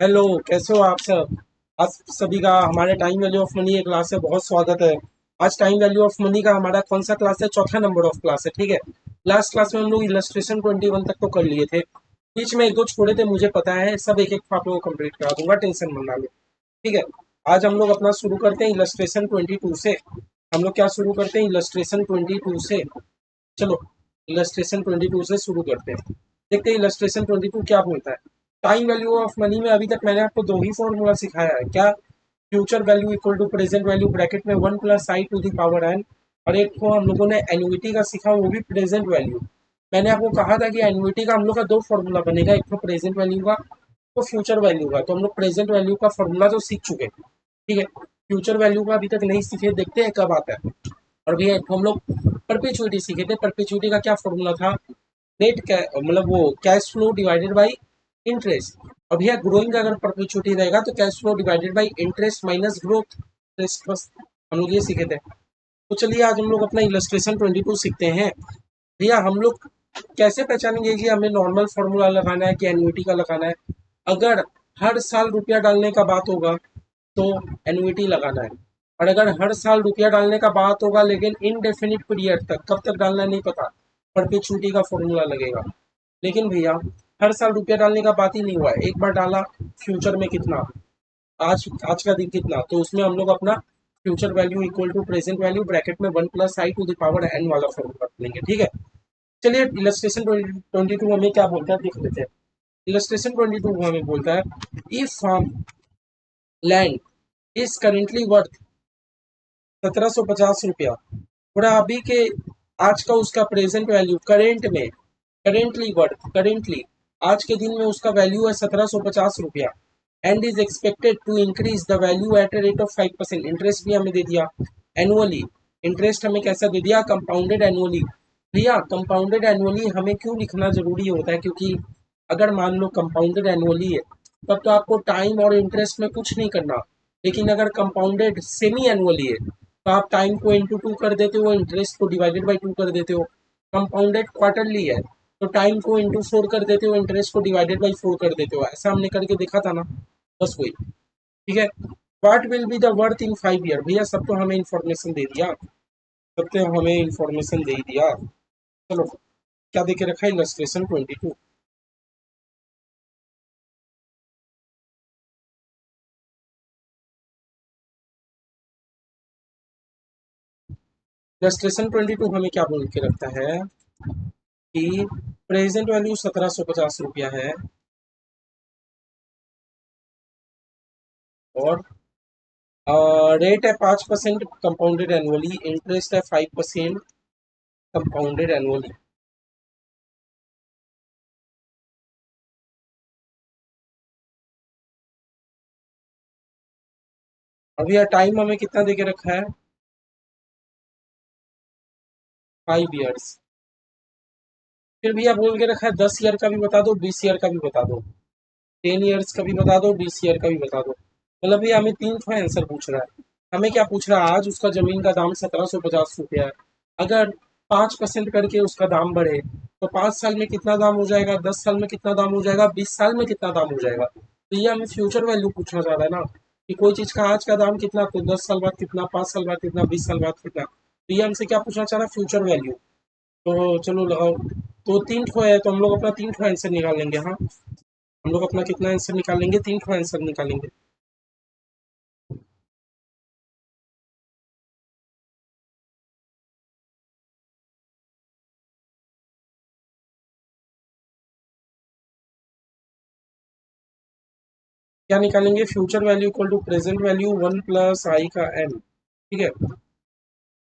Hello, कैसे हो आप सब। आप सभी का हमारे time value of money class से बहुत स्वागत है। आज टाइम वैल्यू ऑफ मनी का हमारा कौन सा क्लास है? चौथा नंबर ऑफ क्लास है, ठीक है। लास्ट क्लास में हम लोग इलस्ट्रेशन 21 तक तो कर लिए थे। बीच में एक दो छोड़े थे, मुझे पता है, सब एक एक आप लोगों को कंप्लीट करा दूंगा, टेंशन मत लो। ठीक है। आज हम लोग अपना शुरू करते हैं इलस्ट्रेशन 22 से। हम लोग क्या शुरू करते हैं? इलस्ट्रेशन 22 से। चलो, इलस्ट्रेशन 22 से शुरू करते हैं। देखते हैं इलस्ट्रेशन 22 क्या बोलता है। टाइम वैल्यू ऑफ मनी में अभी तक मैंने आपको दो ही फॉर्मूला सिखाया है। क्या? Future value equal to present value bracket में 1 + i⁴ और एक को हम लोगों ने एन्युइटी का सीखा, वो भी प्रेजेंट वैल्यू। मैंने आपको कहा था कि एन्युइटी का हम लोग का दो फॉर्मूला बनेगा, एक तो प्रेजेंट वैल्यू का, तो फ्यूचर वैल्यू का। तो हम लोग प्रेजेंट वैल्यू का फॉर्मूला तो सीख चुके हैं, ठीक है। फ्यूचर वैल्यू का अभी तक नहीं सीखे, देखते हैं कब आता है। और भैया हम लोग परपेचुइटी सीखे थे। परपेचुइटी का क्या फॉर्मूला था? मतलब वो cash flow divided by interest. और भैया ग्रोइंग का अगर परपेचुइटी रहेगा तो cash flow divided by interest minus growth. Interest बस, हम लोग ये सीखे थे। तो चलिए आज हम लोग अपना इलस्ट्रेशन 22 सीखते हैं। भैया हम लोग कैसे पहचानेंगे कि हमें नॉर्मल फॉर्मूला लगाना है कि एन्युइटी का लगाना है? अगर हर साल रुपया डालने का बात होगा तो एन्युइटी लगाना है। और अगर हर साल रुपया डालने का बात होगा लेकिन इनडेफिनिट पीरियड तक, कब तक डालना है नहीं पता, परपेचुइटी का फॉर्मूला लगेगा। लेकिन भैया हर साल रुपया डालने का बात ही नहीं हुआ है, एक बार डाला, फ्यूचर में कितना, आज आज का दिन कितना, तो उसमें हम लोग अपना future value equal to present value bracket में 1 + i⁴ वाला फॉर्मूला लेंगे, ठीक है। चलिए इलस्ट्रेशन 22 हमें क्या बोलता है देख लेते हैं। इलस्ट्रेशन 22 हमें बोलता है, if farm land is currently worth 1750 रुपया, थोड़ा अभी के, आज का उसका प्रेजेंट वैल्यू करेंट में, करेंटली वर्थ, करेंटली आज के दिन में उसका वैल्यू है 1750 रुपया। And is expected to increase the value at a rate of 5%। Interest भी हमें दे दिया एनुअली। इंटरेस्ट हमें कैसा दे दिया? Compounded annually. भैया कंपाउंडेड एनुअली हमें क्यों लिखना जरूरी होता है? क्योंकि अगर मान लो कंपाउंडेड एनुअली है, तब तो आपको टाइम और इंटरेस्ट में कुछ नहीं करना। लेकिन अगर कंपाउंडेड सेमी एनुअली है तो आप टाइम को इंटू टू कर देते हो, इंटरेस्ट को डिवाइडेड बाई टू कर देते हो। कंपाउंडेड क्वार्टरली है तो टाइम को इंटू 4 कर देते हो, इंटरेस्ट को डिवाइडेड बाई 4 कर देते हो। ऐसा हमने करके देखा था ना, बस वही, ठीक है। What will be the worth in 5 year? भैया सब तो हमें इंफॉर्मेशन दे दिया, सब तो हमें इंफॉर्मेशन दे ही दिया। चलो, क्या देखे रखा है? इलस्ट्रेशन 22। इलस्ट्रेशन 22 हमें क्या बोल के रखता है कि प्रेजेंट वैल्यू 1750 रुपया है, और रेट है 5% कंपाउंडेड एनुअली, इंटरेस्ट है 5% कंपाउंडेड एनुअली। अभी यह टाइम हमें कितना देके रखा है? 5 ईयर्स। फिर भैया बोल के रखा है 10 ईयर का भी बता दो, 20 ईयर का भी बता दो, 10 ईयर्स का भी बता दो, 20 ईयर का भी बता दो। मतलब भैया हमें तीन ठो आंसर पूछ रहा है। हमें क्या पूछ रहा है? आज उसका जमीन का दाम 1750 रुपया है। अगर 5% करके उसका दाम बढ़े तो 5 साल में कितना दाम हो जाएगा, 10 साल में कितना दाम हो जाएगा, 20 साल में कितना दाम हो जाएगा। तो ये हमें फ्यूचर वैल्यू पूछना चाह रहा है ना, कि कोई चीज का आज का दाम कितना, तो 10 साल बाद कितना, 5 साल बाद कितना, 20 साल बाद कितना। तो ये हमसे क्या पूछना चाह रहा है? Future value. तो चलो लगाओ। तो तीन ठो है तो हम लोग अपना तीन ठो आंसर निकाल लेंगे। हाँ, हम लोग अपना कितना आंसर निकालेंगे? तीन ठो आंसर निकालेंगे। क्या निकालेंगे? Future value equal to present value 1 + i का n, ठीक है।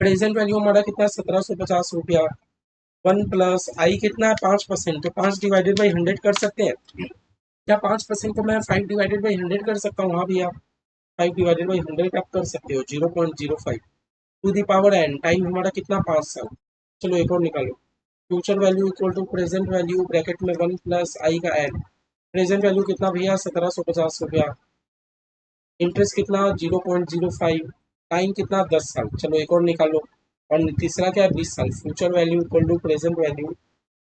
प्रेजेंट वैल्यू हमारा कितना है? 1750 रुपया। 1 + i कितना है? 5%, तो 5 डिवाइडेड बाई 100 कर सकते हैं क्या? 5% को मैं 5 डिवाइडेड बाई 100 कर सकता हूँ? हाँ भैया, 5 डिवाइडेड बाई 100 आप कर सकते हो, 0.05 to the power n। Time हमारा कितना? 5 साल। चलो एक और निकालो। Future value equal to present value bracket में 1 + i का n। प्रेजेंट वैल्यू कितना भैया? 1750 रुपया। इंटरेस्ट कितना? 0.05। टाइम कितना? 10 साल। चलो एक और निकालो। और तीसरा क्या है? 20 साल। Future value equal to present value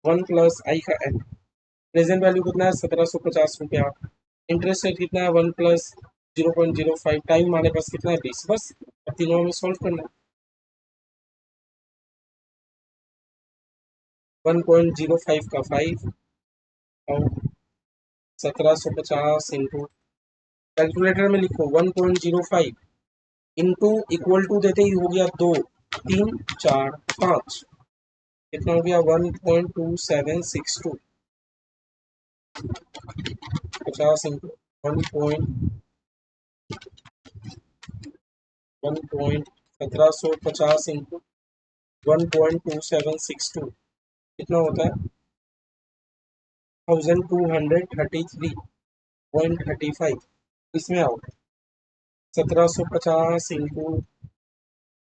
1 + i का n। प्रेजेंट वैल्यू कितना है? 1750 रुपया। इंटरेस्ट रेट कितना है 1 + 0.05, टाइम हमारे पास कितना है 20, बस अब तीनों में सॉल्व करना है। 1.05 का 5 और 1750 इंटू, कैलकुलेटर में लिखो 1.05 इंटू इक्वल टू देते ही हो गया 2 3 4 5, कितना हो गया 1.2762, 50 इंटू 1.1750 इंटू 1.2762 कितना होता है 1233.35। इसमें आओ 1750 इंटू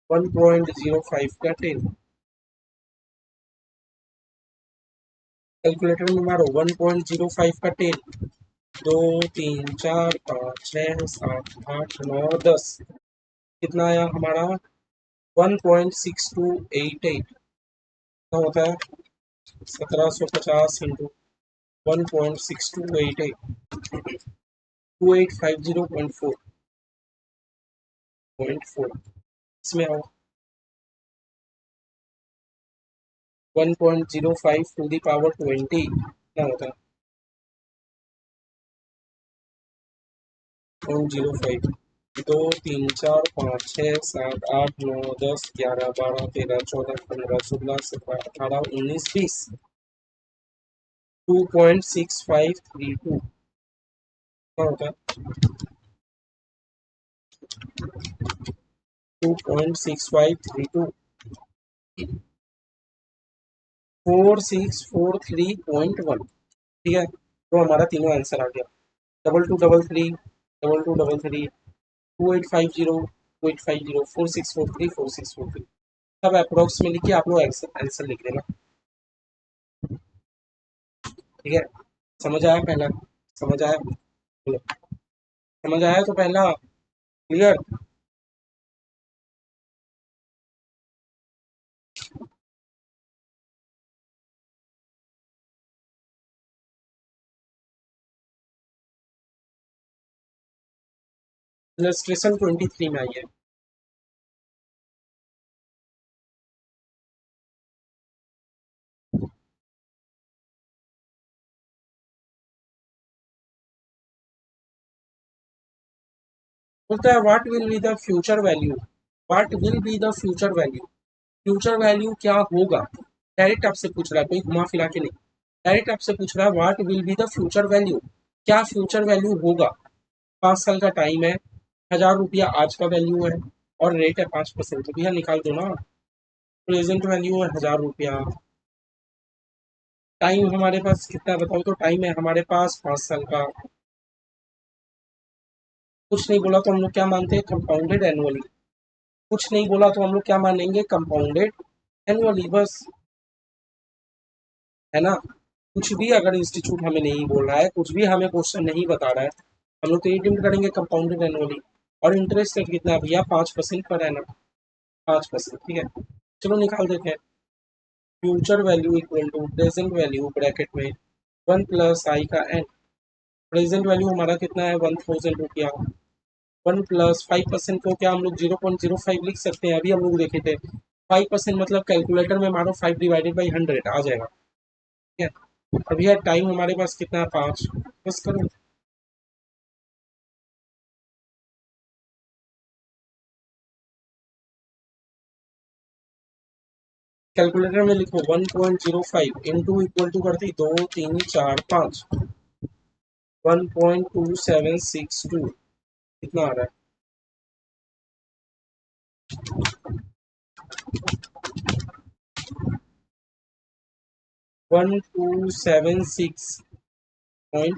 1.05 का 10, कैलकुलेटर में मारो 1.05 का 10, 2 3 4 5 6 7 8 9 10, कितना आया हमारा 1.6288, कितना होता है 1750 इंटू 1.6288, 2850.4, इसमें आओ 1.05 टू द पावर 20, कितना होता है 0.05, 2 3 4 5 6 7 8 9 10 11 12 13 14 15 16 17 18 19 20, 2.6532, कितना होता है 2.6532, 4643.1, ठीक है। तो हमारा तीनों आंसर आ गया, 2233, 2233, 2850, 2850, 4643, 4643, सब अप्रोक्स में लिखिए, आप लोग आंसर लिख देना, ठीक है। समझ आया पहला, समझ आया, बोलो समझ आया तो पहला क्लियर। इलस्ट्रेशन 23 में आई है। बोलता है what will be the future value, what will be the future value, future value क्या होगा, डायरेक्ट आपसे पूछ रहा है, कोई घुमा फिरा के नहीं, डायरेक्ट आपसे पूछ रहा है what will be the future value, क्या फ्यूचर वैल्यू होगा। 5 साल का टाइम है, 1000 रुपया आज का वैल्यू है और रेट है 5%, तो भैया निकाल दो ना, प्रेजेंट वैल्यू है 1000 रुपया, टाइम हमारे पास कितना है बताओ, तो टाइम है हमारे पास 5 साल का, कुछ नहीं बोला तो हम लोग क्या मानते हैं कंपाउंडेड एनुअली, कुछ नहीं बोला तो हम लोग क्या मानेंगे कंपाउंडेड एनुअली, बस, है ना। कुछ भी अगर इंस्टीट्यूट हमें नहीं बोल रहा है, कुछ भी हमें क्वेश्चन नहीं बता रहा है, हम लोग तो ये डिम करेंगे कंपाउंडेड एनुअली। और इंटरेस्ट रेट कितना है भैया 5% पर एनम, 5%, ठीक है। चलो निकाल देते हैं, future value equal to present value bracket में 1 + i का n, प्रेजेंट वैल्यू हमारा कितना है 1000 रुपया, 1 + 5% को क्या हम लोग 0.05 लिख सकते हैं, अभी हम लोग देखे थे 5% मतलब कैलकुलेटर में मारो 5/100 आ जाएगा, ठीक है। अभी यार टाइम हमारे पास कितना है 5, बस करो, कैलकुलेटर में लिखो 1.05 इंटू इक्वल टू करती 2 3 4 5, 1.2762, कितना आ रहा है 1276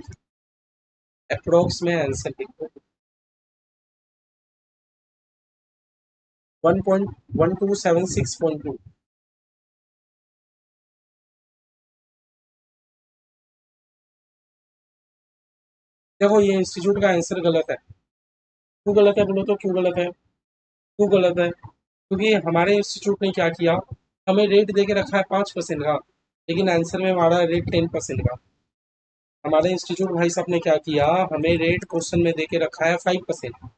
अप्रोक्स में आंसर लिखो 1.1276.2, देखो ये इंस्टीट्यूट का आंसर गलत है, क्यों गलत है बोलो तो, क्यों गलत है, क्यों गलत है, क्योंकि हमारे इंस्टीट्यूट ने क्या किया, हमें रेट दे के रखा है 5% का, लेकिन आंसर में हमारा रेट 10% का, हमारे इंस्टीट्यूट भाई साहब ने क्या किया, हमें रेट क्वेश्चन में दे के रखा है 5%,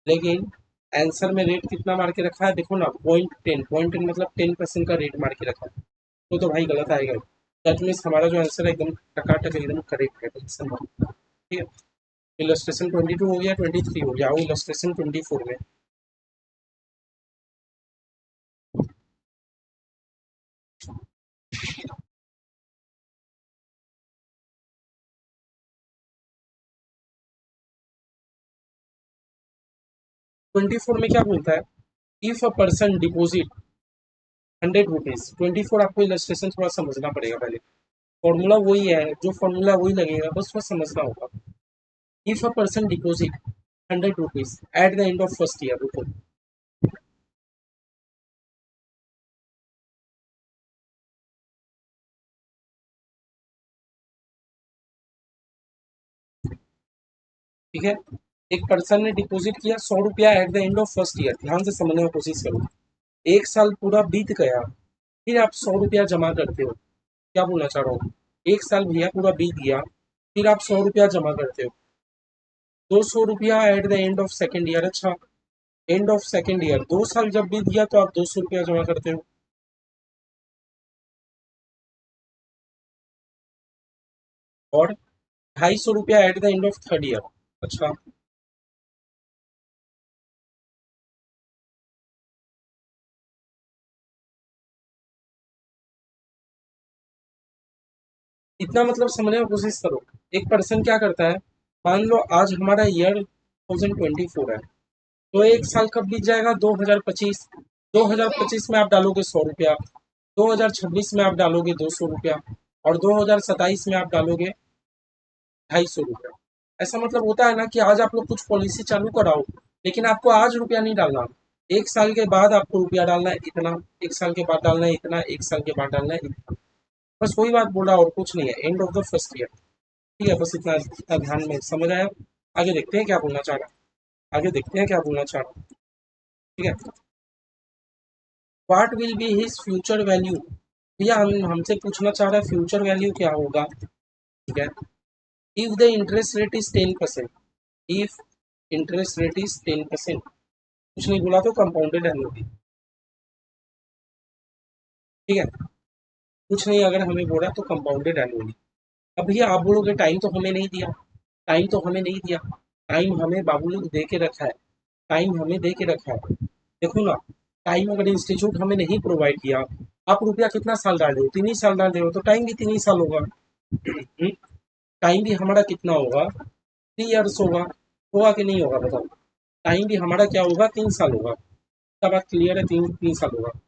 लेकिन आंसर में रेट कितना मार के रखा है, देखो ना, पॉइंट टेन मतलब 10% का रेट मार के रखा है। तो भाई गलत आएगा। दैट मीन्स हमारा जो आंसर है एकदम टकाटक एकदम करेक्ट है, टेंशन मत लो, ठीक है। इलस्ट्रेशन 22 हो गया, 23 हो गया, वो इलस्ट्रेशन 24 में। 24 में क्या बोलता है, if a person deposit 100 rupees, 24 आपको इलस्ट्रेशन थोड़ा समझना पड़ेगा पहले। फॉर्मूला वही है, जो फॉर्मूला वही लगेगा, बस वो समझना होगा। If a person deposit 100 rupees at the end of first year, रुको, ठीक है। एक पर्सन ने डिपॉजिट किया 100 रुपया at the end of first year, ध्यान से समझने की कोशिश करो। एक साल पूरा बीत गया, फिर आप 100 रुपया जमा करते हो। क्या बोलना चाह रहा हूँ, एक साल भैया पूरा बीत गया, फिर आप 100 रुपया जमा करते हो। 200 रुपया at the end of second year, अच्छा, एंड ऑफ सेकेंड ईयर 2 साल जब बीत गया तो आप 200 रुपया जमा करते हो। और 250 रुपया at the end of third year, अच्छा, इतना मतलब समझने की कोशिश करो। एक पर्सन क्या करता है, मान लो आज हमारा ईयर 2024 है, तो एक साल कब बीत जाएगा, 2025। 2025 में आप डालोगे 100 रुपया, 2026 में आप डालोगे 200 रुपया, और 2027 में आप डालोगे 250 रुपया। ऐसा मतलब होता है ना कि आज आप लोग कुछ पॉलिसी चालू कराओ, लेकिन आपको आज रुपया नहीं डालना, एक साल के बाद आपको रुपया डालना है इतना, एक साल के बाद डालना है इतना, एक साल के बाद डालना है इतना। बस वही बात बोला और कुछ नहीं है, end of the first year, ठीक है। बस इतना इतना ध्यान में समझ आया। आगे देखते हैं क्या बोलना चाह रहा, आगे देखते हैं क्या बोलना चाह रहा, ठीक है। What will be his future value, भैया हम हमसे पूछना चाह रहा है फ्यूचर वैल्यू क्या होगा, ठीक है। If the interest rate is 10%, if interest rate is 10%, कुछ नहीं बोला तो कंपाउंडेड एनुअली, ठीक है। कुछ नहीं अगर हमें बोला तो कंपाउंडेड एनुअली। अब भैया आप बोलोगे टाइम तो हमें नहीं दिया, टाइम तो हमें नहीं दिया, टाइम हमें बाबू लोग दे के रखा है, टाइम हमें दे के रखा है। देखो ना, टाइम अगर इंस्टीट्यूट हमें नहीं प्रोवाइड किया, आप रुपया कितना साल डाल रहे हो, 3 ही साल डाल रहे हो, तो टाइम भी 3 ही साल होगा। टाइम भी हमारा कितना होगा, 3 ईयर्स होगा, होगा कि नहीं होगा बताओ। टाइम भी हमारा क्या होगा, 3 साल होगा। सब बात क्लियर है, तीन तीन साल होगा।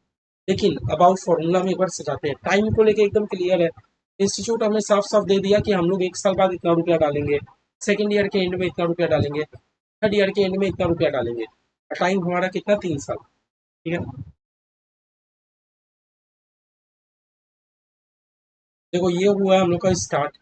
लेकिन अबाउट फॉर्मूला में एक बार सजाते हैं, टाइम को लेके एकदम क्लियर है। इंस्टीट्यूट हमने साफ साफ दे दिया कि हम लोग एक साल बाद इतना रुपया डालेंगे, सेकेंड ईयर के एंड में इतना रुपया डालेंगे, थर्ड ईयर के एंड में इतना रुपया डालेंगे। टाइम हमारा कितना, 3 साल, ठीक है। देखो ये हुआ हम लोग का स्टार्ट।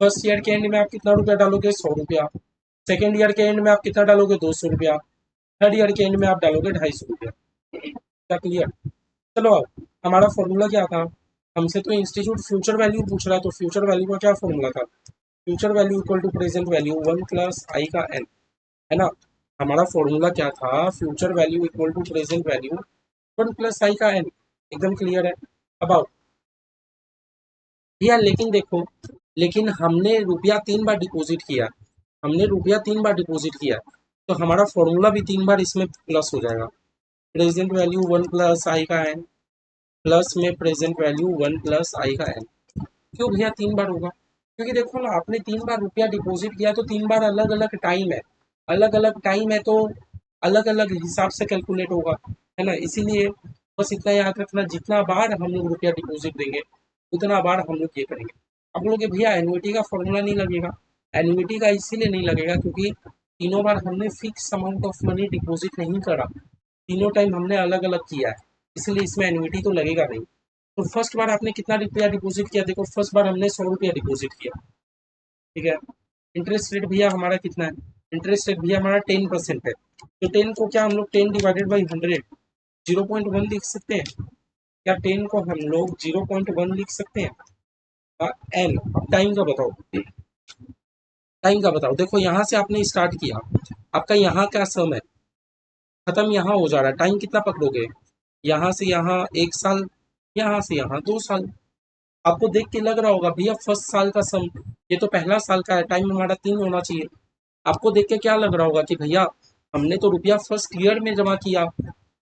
फर्स्ट ईयर के एंड में आप कितना रुपया डालोगे, 100 रुपया। सेकेंड ईयर के एंड में आप कितना डालोगे, 200 रुपया। थर्ड ईयर के एंड में आप डालोगे 250 रुपया। क्या क्लियर। चलो अब हमारा फॉर्मूला क्या था, हमसे तो इंस्टीट्यूट फ्यूचर वैल्यू पूछ रहा है, तो फ्यूचर वैल्यू का क्या फॉर्मूला था, future value equal to present value 1 + i का n, है ना। हमारा फॉर्मूला क्या था, future value equal to present value 1 + i का n, एकदम क्लियर है। अब आओ भैया, लेकिन देखो, लेकिन हमने रुपया 3 बार डिपॉजिट किया, हमने रुपया 3 बार डिपॉजिट किया, तो हमारा फॉर्मूला भी 3 बार इसमें प्लस हो जाएगा। प्रेजेंट वैल्यू 1 + i का n, प्लस में प्रेजेंट वैल्यू 1 + i का n। क्यों भैया 3 बार होगा, क्योंकि देखो ना, आपने 3 बार रुपया डिपॉजिट किया, तो 3 बार अलग अलग टाइम है, अलग अलग टाइम है, तो अलग अलग हिसाब से कैलकुलेट होगा, है ना। इसीलिए बस इतना याद रखना, जितना बार हम लोग रुपया डिपॉजिट देंगे, उतना बार हम लोग ये करेंगे। आप लोग भैया एनुइटी का फॉर्मूला नहीं लगेगा, एनुइटी का इसीलिए नहीं लगेगा क्योंकि तीनों बार हमने fix amount of money deposit नहीं करा, तीनों टाइम हमने अलग अलग किया है, इसलिए इसमें एनुइटी तो लगेगा नहीं। तो फर्स्ट बार आपने कितना रुपया डिपॉजिट किया, देखो फर्स्ट बार हमने 100 रुपया डिपॉजिट किया, ठीक है। इंटरेस्ट रेट भैया हमारा कितना है, इंटरेस्ट रेट भैया हमारा 10% है। तो 10 को क्या हम लोग 10/100 0.1 लिख सकते हैं, क्या 10 को हम लोग 0.1 लिख सकते हैं। एन, अब टाइम का बताओ, टाइम का बताओ। देखो यहाँ से आपने स्टार्ट किया, आपका यहाँ क्या सम है, खत्म यहाँ हो जा रहा है, टाइम कितना पकड़ोगे, यहाँ से यहाँ 1 साल, यहाँ से यहाँ 2 साल। आपको देख के लग रहा होगा भैया फर्स्ट साल का सम, ये तो पहला साल का है, टाइम हमारा 3 होना चाहिए। आपको देख के क्या लग रहा होगा कि भैया हमने तो रुपया फर्स्ट ईयर में जमा किया,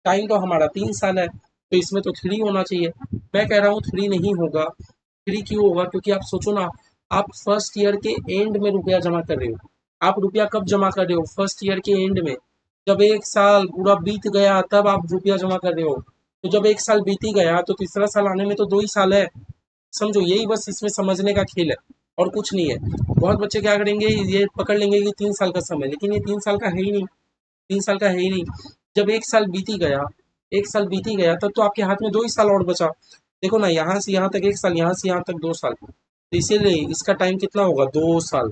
टाइम तो हमारा 3 साल है, तो इसमें तो 3 होना चाहिए। मैं कह रहा हूँ 3 नहीं होगा। 3 क्यों होगा, क्योंकि आप सोचो ना, आप फर्स्ट ईयर के एंड में रुपया जमा कर रहे हो। आप रुपया कब जमा कर रहे हो, फर्स्ट ईयर के एंड में, जब 1 साल पूरा बीत गया तब आप रुपया जमा कर रहे हो। तो जब 1 साल बीत ही गया तो तीसरा साल आने में तो 2 ही साल है। समझो, यही बस इसमें समझने का खेल है, और कुछ नहीं है। बहुत बच्चे क्या करेंगे, ये पकड़ लेंगे कि 3 साल का समय, लेकिन ये 3 साल का है ही नहीं, 3 साल का है ही नहीं। जब 1 साल बीत ही गया, 1 साल बीत ही गया, तब तो आपके हाथ में 2 ही साल और बचा। देखो ना, यहाँ से यहाँ तक 1 साल, यहाँ से यहाँ तक 2 साल, तो इसीलिए इसका टाइम कितना होगा, 2 साल।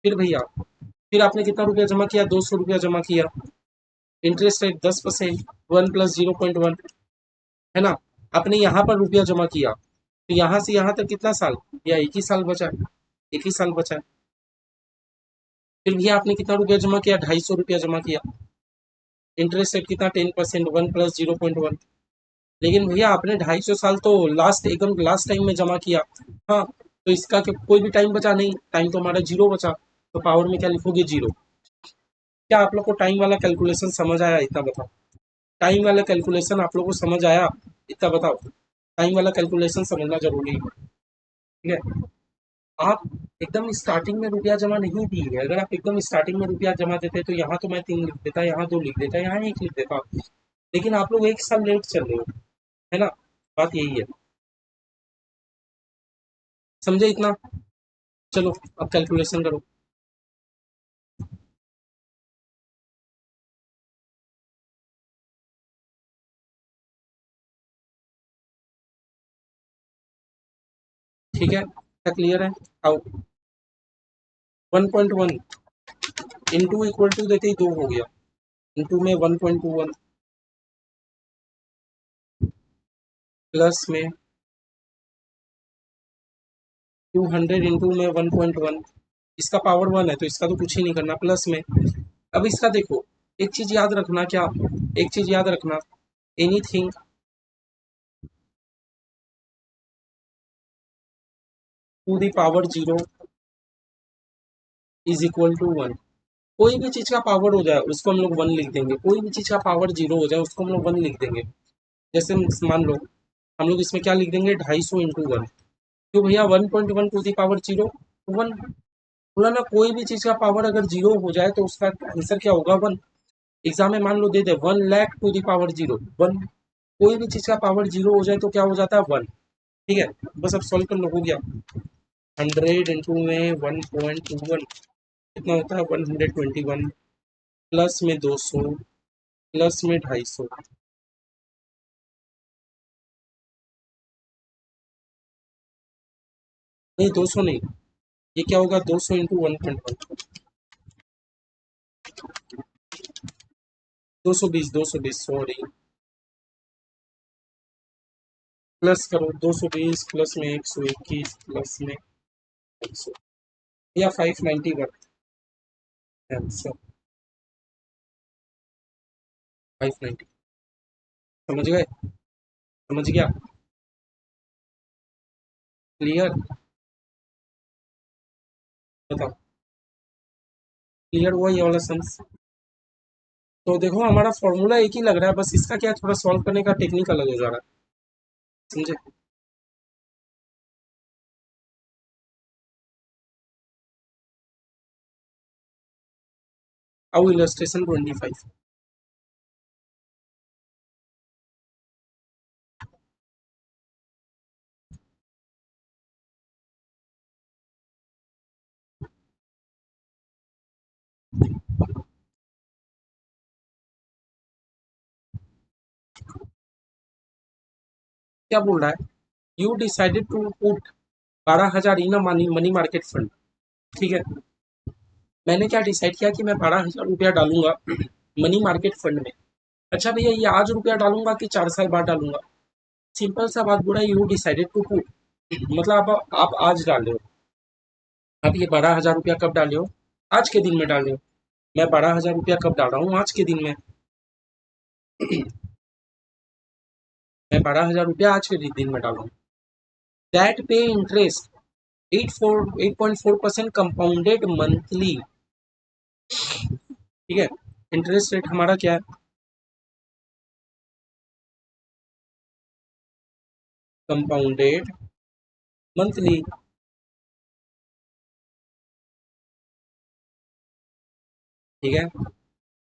फिर भैया, फिर आपने कितना रुपया जमा किया, 200 रुपया जमा किया। इंटरेस्ट रेट 10%, 1 + 0.1, है ना। आपने यहाँ पर रुपया जमा किया, तो यहाँ से यहाँ तक कितना साल, या 1 ही साल बचा है, 1 ही साल बचा है। फिर भैया आपने कितना रुपया जमा किया, 250 रुपया जमा किया। इंटरेस्ट रेट कितना, 10%, 1 + 0.1। लेकिन भैया आपने 250 साल तो लास्ट, एकदम लास्ट टाइम में जमा किया। हाँ, तो इसका कोई भी टाइम बचा नहीं, टाइम तो हमारा 0 बचा, तो पावर में क्या लिखोगे, 0। क्या आप लोग को टाइम वाला कैलकुलेशन समझ आया, इतना बताओ। टाइम वाला कैलकुलेशन आप लोग को समझ आया, इतना बताओ। टाइम वाला कैलकुलेशन समझना जरूरी है, ठीक है। आप एकदम स्टार्टिंग में रुपया जमा नहीं दिए, अगर आप एकदम स्टार्टिंग में रुपया जमा देते तो यहाँ तो मैं 3 लिख देता, यहाँ 2 लिख देता, यहाँ 1 लिख देता। लेकिन आप लोग 1 साल लेट चल रहे हो, है ना, बात यही है। समझे इतना। चलो अब कैलकुलेशन करो। ठीक है, क्या क्लियर है। आओ, 1.1 इंटू इक्वल टू देते ही 2 हो गया, इंटू में 1.21, प्लस में 200 इंटू में 1.1। इसका पावर 1 है तो इसका तो कुछ ही नहीं करना, प्लस में। अब इसका देखो, एक चीज याद रखना, क्या, एक चीज याद रखना, anything to the power 0 is equal to 1। कोई भी चीज का पावर हो जाए उसको हम लोग 1 लिख देंगे, कोई भी चीज का पावर 0 हो जाए उसको हम लोग 1 लिख देंगे। जैसे मान लो हम लोग इसमें क्या लिख देंगे, 250 इंटू 1। क्यों भैया, 1.1 टू दी पावर 0, 1। बोला ना, कोई भी चीज का पावर अगर 0 हो जाए तो उसका आंसर क्या होगा, 1। एग्जाम में मान लो दे दे 1 लाख टू दी पावर 0, 1। कोई भी चीज का पावर 0 हो जाए तो क्या हो जाता है, 1। ठीक है, बस अब सॉल्व कर लो, हो गया। 100 में 1.21 कितना होता है, 121, प्लस में 200, प्लस में 250। नहीं, 200 नहीं, ये क्या होगा, 200 इंटू 1.1, 220, सॉरी, प्लस करो, 220 प्लस में 121 प्लस में 100, या 591 आंसर, 590। समझ गए, समझ गया, क्लियर। बताओ, क्लियर हुआ ये वाला सम। तो देखो हमारा फॉर्मूला एक ही लग रहा है, बस इसका क्या है, थोड़ा सॉल्व करने का टेक्निक अलग हो जा रहा है, समझे। अब इलस्ट्रेशन 25। क्या बोल रहा है, you decided to put 12,000 in money market fund. ठीक है, मैंने क्या डिसाइड किया कि मैं 12,000 रुपया डालूंगा मनी मार्केट फंड में। अच्छा भैया, ये आज रुपया डालूंगा कि 4 साल बाद डालूंगा? सिंपल सा बात बोला, यू डिसाइडेड टू पुट, मतलब आप आज डाल रहे हो। अब ये 12,000 रुपया कब डाले हो? आज के दिन में डाल रहे हो। मैं 12,000 रुपया कब डाल रहा हूँ? आज के दिन में। मैं 12,000 रुपया आज के दिन में डाल रहा हूँ। दैट पे इंटरेस्ट 8.4% कंपाउंडेड मंथली। ठीक है, इंटरेस्ट रेट हमारा क्या है? Compounded monthly. ठीक है,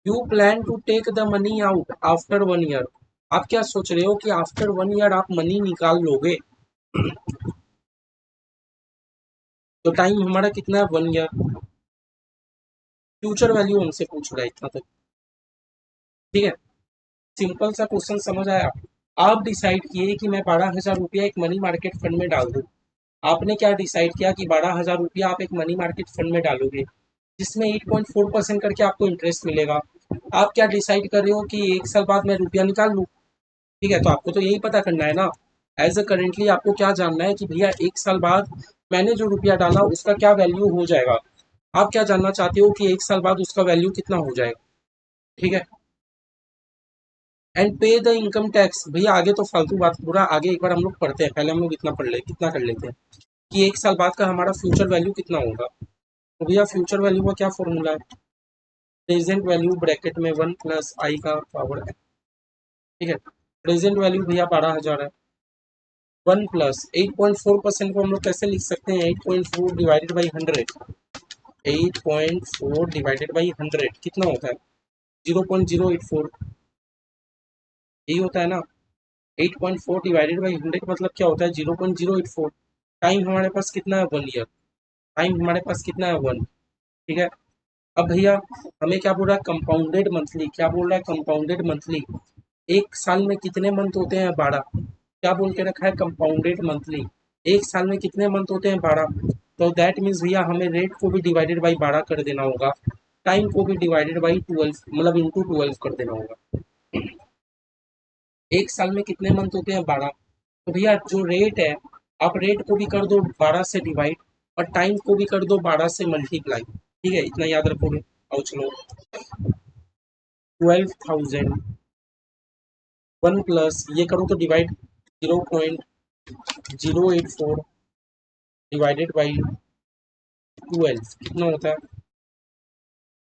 you plan to take the money out after 1 year. आप क्या सोच रहे हो कि आफ्टर 1 ईयर आप मनी निकाल लोगे? तो टाइम हमारा कितना है? 1 ईयर। फ्यूचर वैल्यू हमसे पूछ रहा है इतना तक। ठीक है, सिंपल सा क्वेश्चन समझ आया? आप डिसाइड किए कि मैं 12,000 रुपया एक मनी मार्केट फंड में डाल दूं। आपने क्या डिसाइड किया कि 12,000 रुपया आप एक मनी मार्केट फंड में डालोगे, जिसमें 8.4% करके आपको इंटरेस्ट मिलेगा। आप क्या डिसाइड कर रहे हो कि 1 साल बाद मैं रुपया निकाल लूँ? ठीक है, तो आपको तो यही पता करना है ना। एज अ करेंटली आपको क्या जानना है कि भैया 1 साल बाद मैंने जो रुपया डाला उसका क्या वैल्यू हो जाएगा। आप क्या जानना चाहते हो कि 1 साल बाद उसका वैल्यू कितना हो जाएगा। ठीक है, एंड पे द इनकम टैक्स। भैया आगे तो फालतू बात, पूरा आगे एक बार हम लोग पढ़ते हैं, पहले हम लोग इतना पढ़ ले, कितना कर लेते हैं कि 1 साल बाद का हमारा फ्यूचर वैल्यू कितना होगा। तो भैया फ्यूचर वैल्यू का क्या फॉर्मूला है? प्रेजेंट वैल्यू ब्रैकेट में 1 + i का पावर है। ठीक है, प्रेजेंट वैल्यू भैया 12,000 है। 1 + 8.4% को हम लोग कैसे लिख सकते हैं? 8.4 डिवाइडेड बाई 100। 8.4 डिवाइडेड बाई 100 कितना होता है? 0.084। यही होता है ना। 8.4 डिवाइडेड बाई 100 मतलब क्या होता है? 0.084। टाइम हमारे पास कितना है? 1 ईयर। टाइम हमारे पास कितना है? 1। ठीक है, अब भैया हमें क्या बोल रहा है? Compounded monthly. क्या बोल रहा है? Compounded monthly. एक साल में कितने मंथ होते हैं? 12। क्या बोल के रखा है? Compounded monthly. एक साल में कितने मंथ होते हैं? 12। तो दैट मीन्स भैया हमें रेट को भी डिवाइडेड बाई 12 कर देना होगा, टाइम को भी डिवाइडेड बाई 12, मतलब इंटू 12 कर देना होगा। एक साल में कितने मंथ होते हैं? 12। तो भैया जो रेट है, आप रेट को भी कर दो 12 से डिवाइड, और टाइम को भी कर दो 12 से मल्टीप्लाई। ठीक है, इतना याद रखोगे। और चलो, 12,000 1 + ये करो तो डिवाइड, 0.084 डिवाइडेड बाई 12 कितना होता है?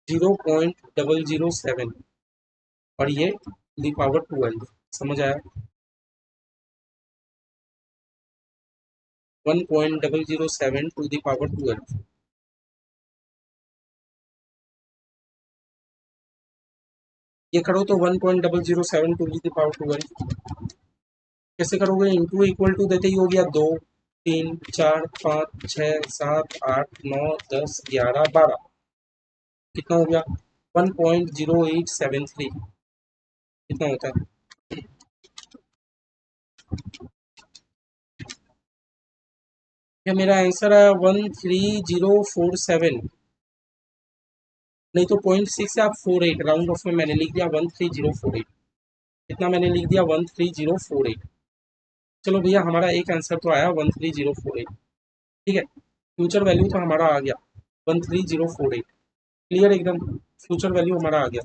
0.007, और ये दी पावर 12। समझ आया? 1.007 टू दी पावर 12। ये करो तो 1.007 टू दी पावर 12 कैसे करोगे? इंटू इक्वल टू देते ही हो गया 2, 3, 4, 5, 6, 7, 8, 9, 10, 11, 12। कितना हो गया? 1.0873 कितना होता है? क्या मेरा आंसर है? 13047। नहीं तो 0.6 से आप 48, राउंड ऑफ में मैंने लिख दिया 13048। कितना मैंने लिख दिया? 13048। चलो भैया, हमारा एक आंसर तो आया 13048। ठीक है, फ्यूचर वैल्यू तो हमारा आ गया 13048। क्लियर एकदम, फ्यूचर वैल्यू हमारा आ गया।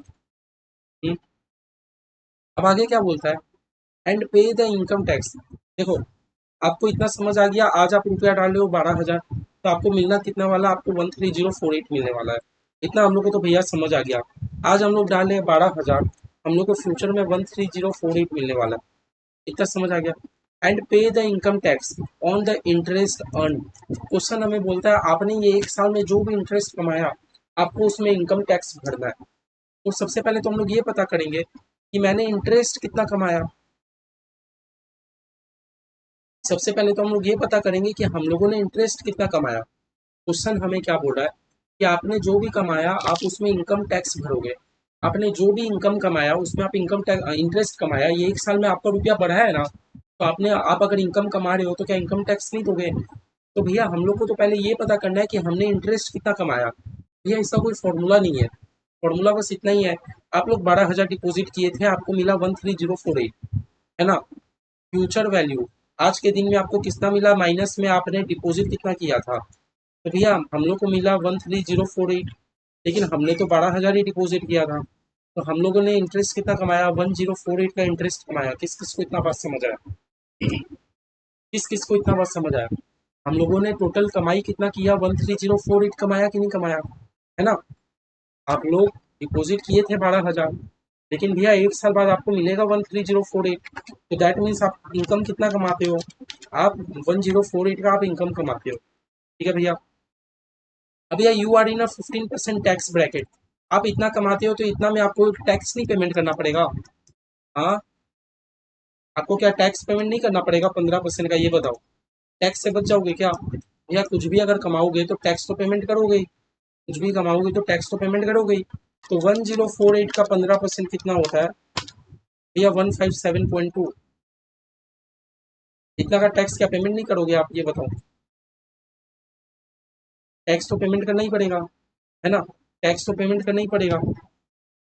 हम्म, अब आगे क्या बोलता है? एंड पे द इनकम टैक्स। देखो, आपको इतना समझ आ गया, आज आप रुपया डाल रहे हो 12,000, तो आपको मिलना कितना वाला? आपको 13048 मिलने वाला है। इतना हम लोग को तो भैया समझ आ गया। आज हम लोग डाल रहे हैं 12,000, हम लोग को फ्यूचर में 13048 मिलने वाला है। इतना समझ आ गया। एंड पे the income tax on the interest earn. Question हमें बोलता है आपने ये 1 साल में जो भी इंटरेस्ट कमाया, आपको उसमें इनकम टैक्स भरना है। तो सबसे पहले तो हम लोग ये पता करेंगे कि मैंने इंटरेस्ट कितना कमाया। सबसे पहले तो हम लोग ये पता करेंगे कि हम लोगों ने इंटरेस्ट कितना कमाया। क्वेश्चन हमें क्या बोल रहा है कि आपने जो भी कमाया आप उसमें इनकम टैक्स भरोगे। आपने जो भी इनकम कमाया उसमें आप इनकम टैक्स इंटरेस्ट कमाया, ये 1 साल में आपका रुपया बढ़ा है ना, तो आप अगर इनकम कमा रहे हो तो क्या इनकम टैक्स नहीं दोगे? तो भैया हम लोग को तो पहले ये पता करना है कि हमने इंटरेस्ट कितना कमाया। भैया इसका कोई फॉर्मूला नहीं है, फॉर्मूला बस इतना ही है। आप लोग 12,000 डिपॉजिट किए थे, आपको मिला 13048, है ना? फ्यूचर वैल्यू आज के दिन में आपको कितना मिला, माइनस में आपने डिपॉजिट कितना किया था। तो भैया हम लोग को मिला 13048, लेकिन हमने तो 12,000 ही डिपॉजिट किया था। तो हम लोगों ने इंटरेस्ट कितना कमाया, 1048 का इंटरेस्ट कमाया। किस किस को इतना बात समझ आया? किस किस को इतना बात समझ आया? हम लोगों ने टोटल कमाई कितना किया, 13048 कमाया कि नहीं कमाया, है ना? आप लोग डिपॉजिट किए थे 12,000, लेकिन भैया एक साल बाद आपको मिलेगा 13048। तो दैट मीन्स आप इनकम कितना कमाते हो, आप 1048 का आप इनकम कमाते हो। ठीक है भैया। अब भैया you are in a 15% tax bracket. आप इतना कमाते हो तो इतना में आपको टैक्स नहीं पेमेंट करना पड़ेगा? हाँ, आपको क्या टैक्स पेमेंट नहीं करना पड़ेगा 15% का, ये बताओ। टैक्स से बच जाओगे क्या भैया? कुछ भी अगर कमाओगे तो टैक्स तो पेमेंट करोगे ही। कुछ भी कमाओगे तो टैक्स तो पेमेंट करोगे ही। तो 1048 का 15% कितना होता है भैया? 157.2। इतना का टैक्स क्या पेमेंट नहीं करोगे आप, ये बताओ। टैक्स तो पेमेंट करना ही पड़ेगा, है ना? टैक्स तो पेमेंट करना ही पड़ेगा,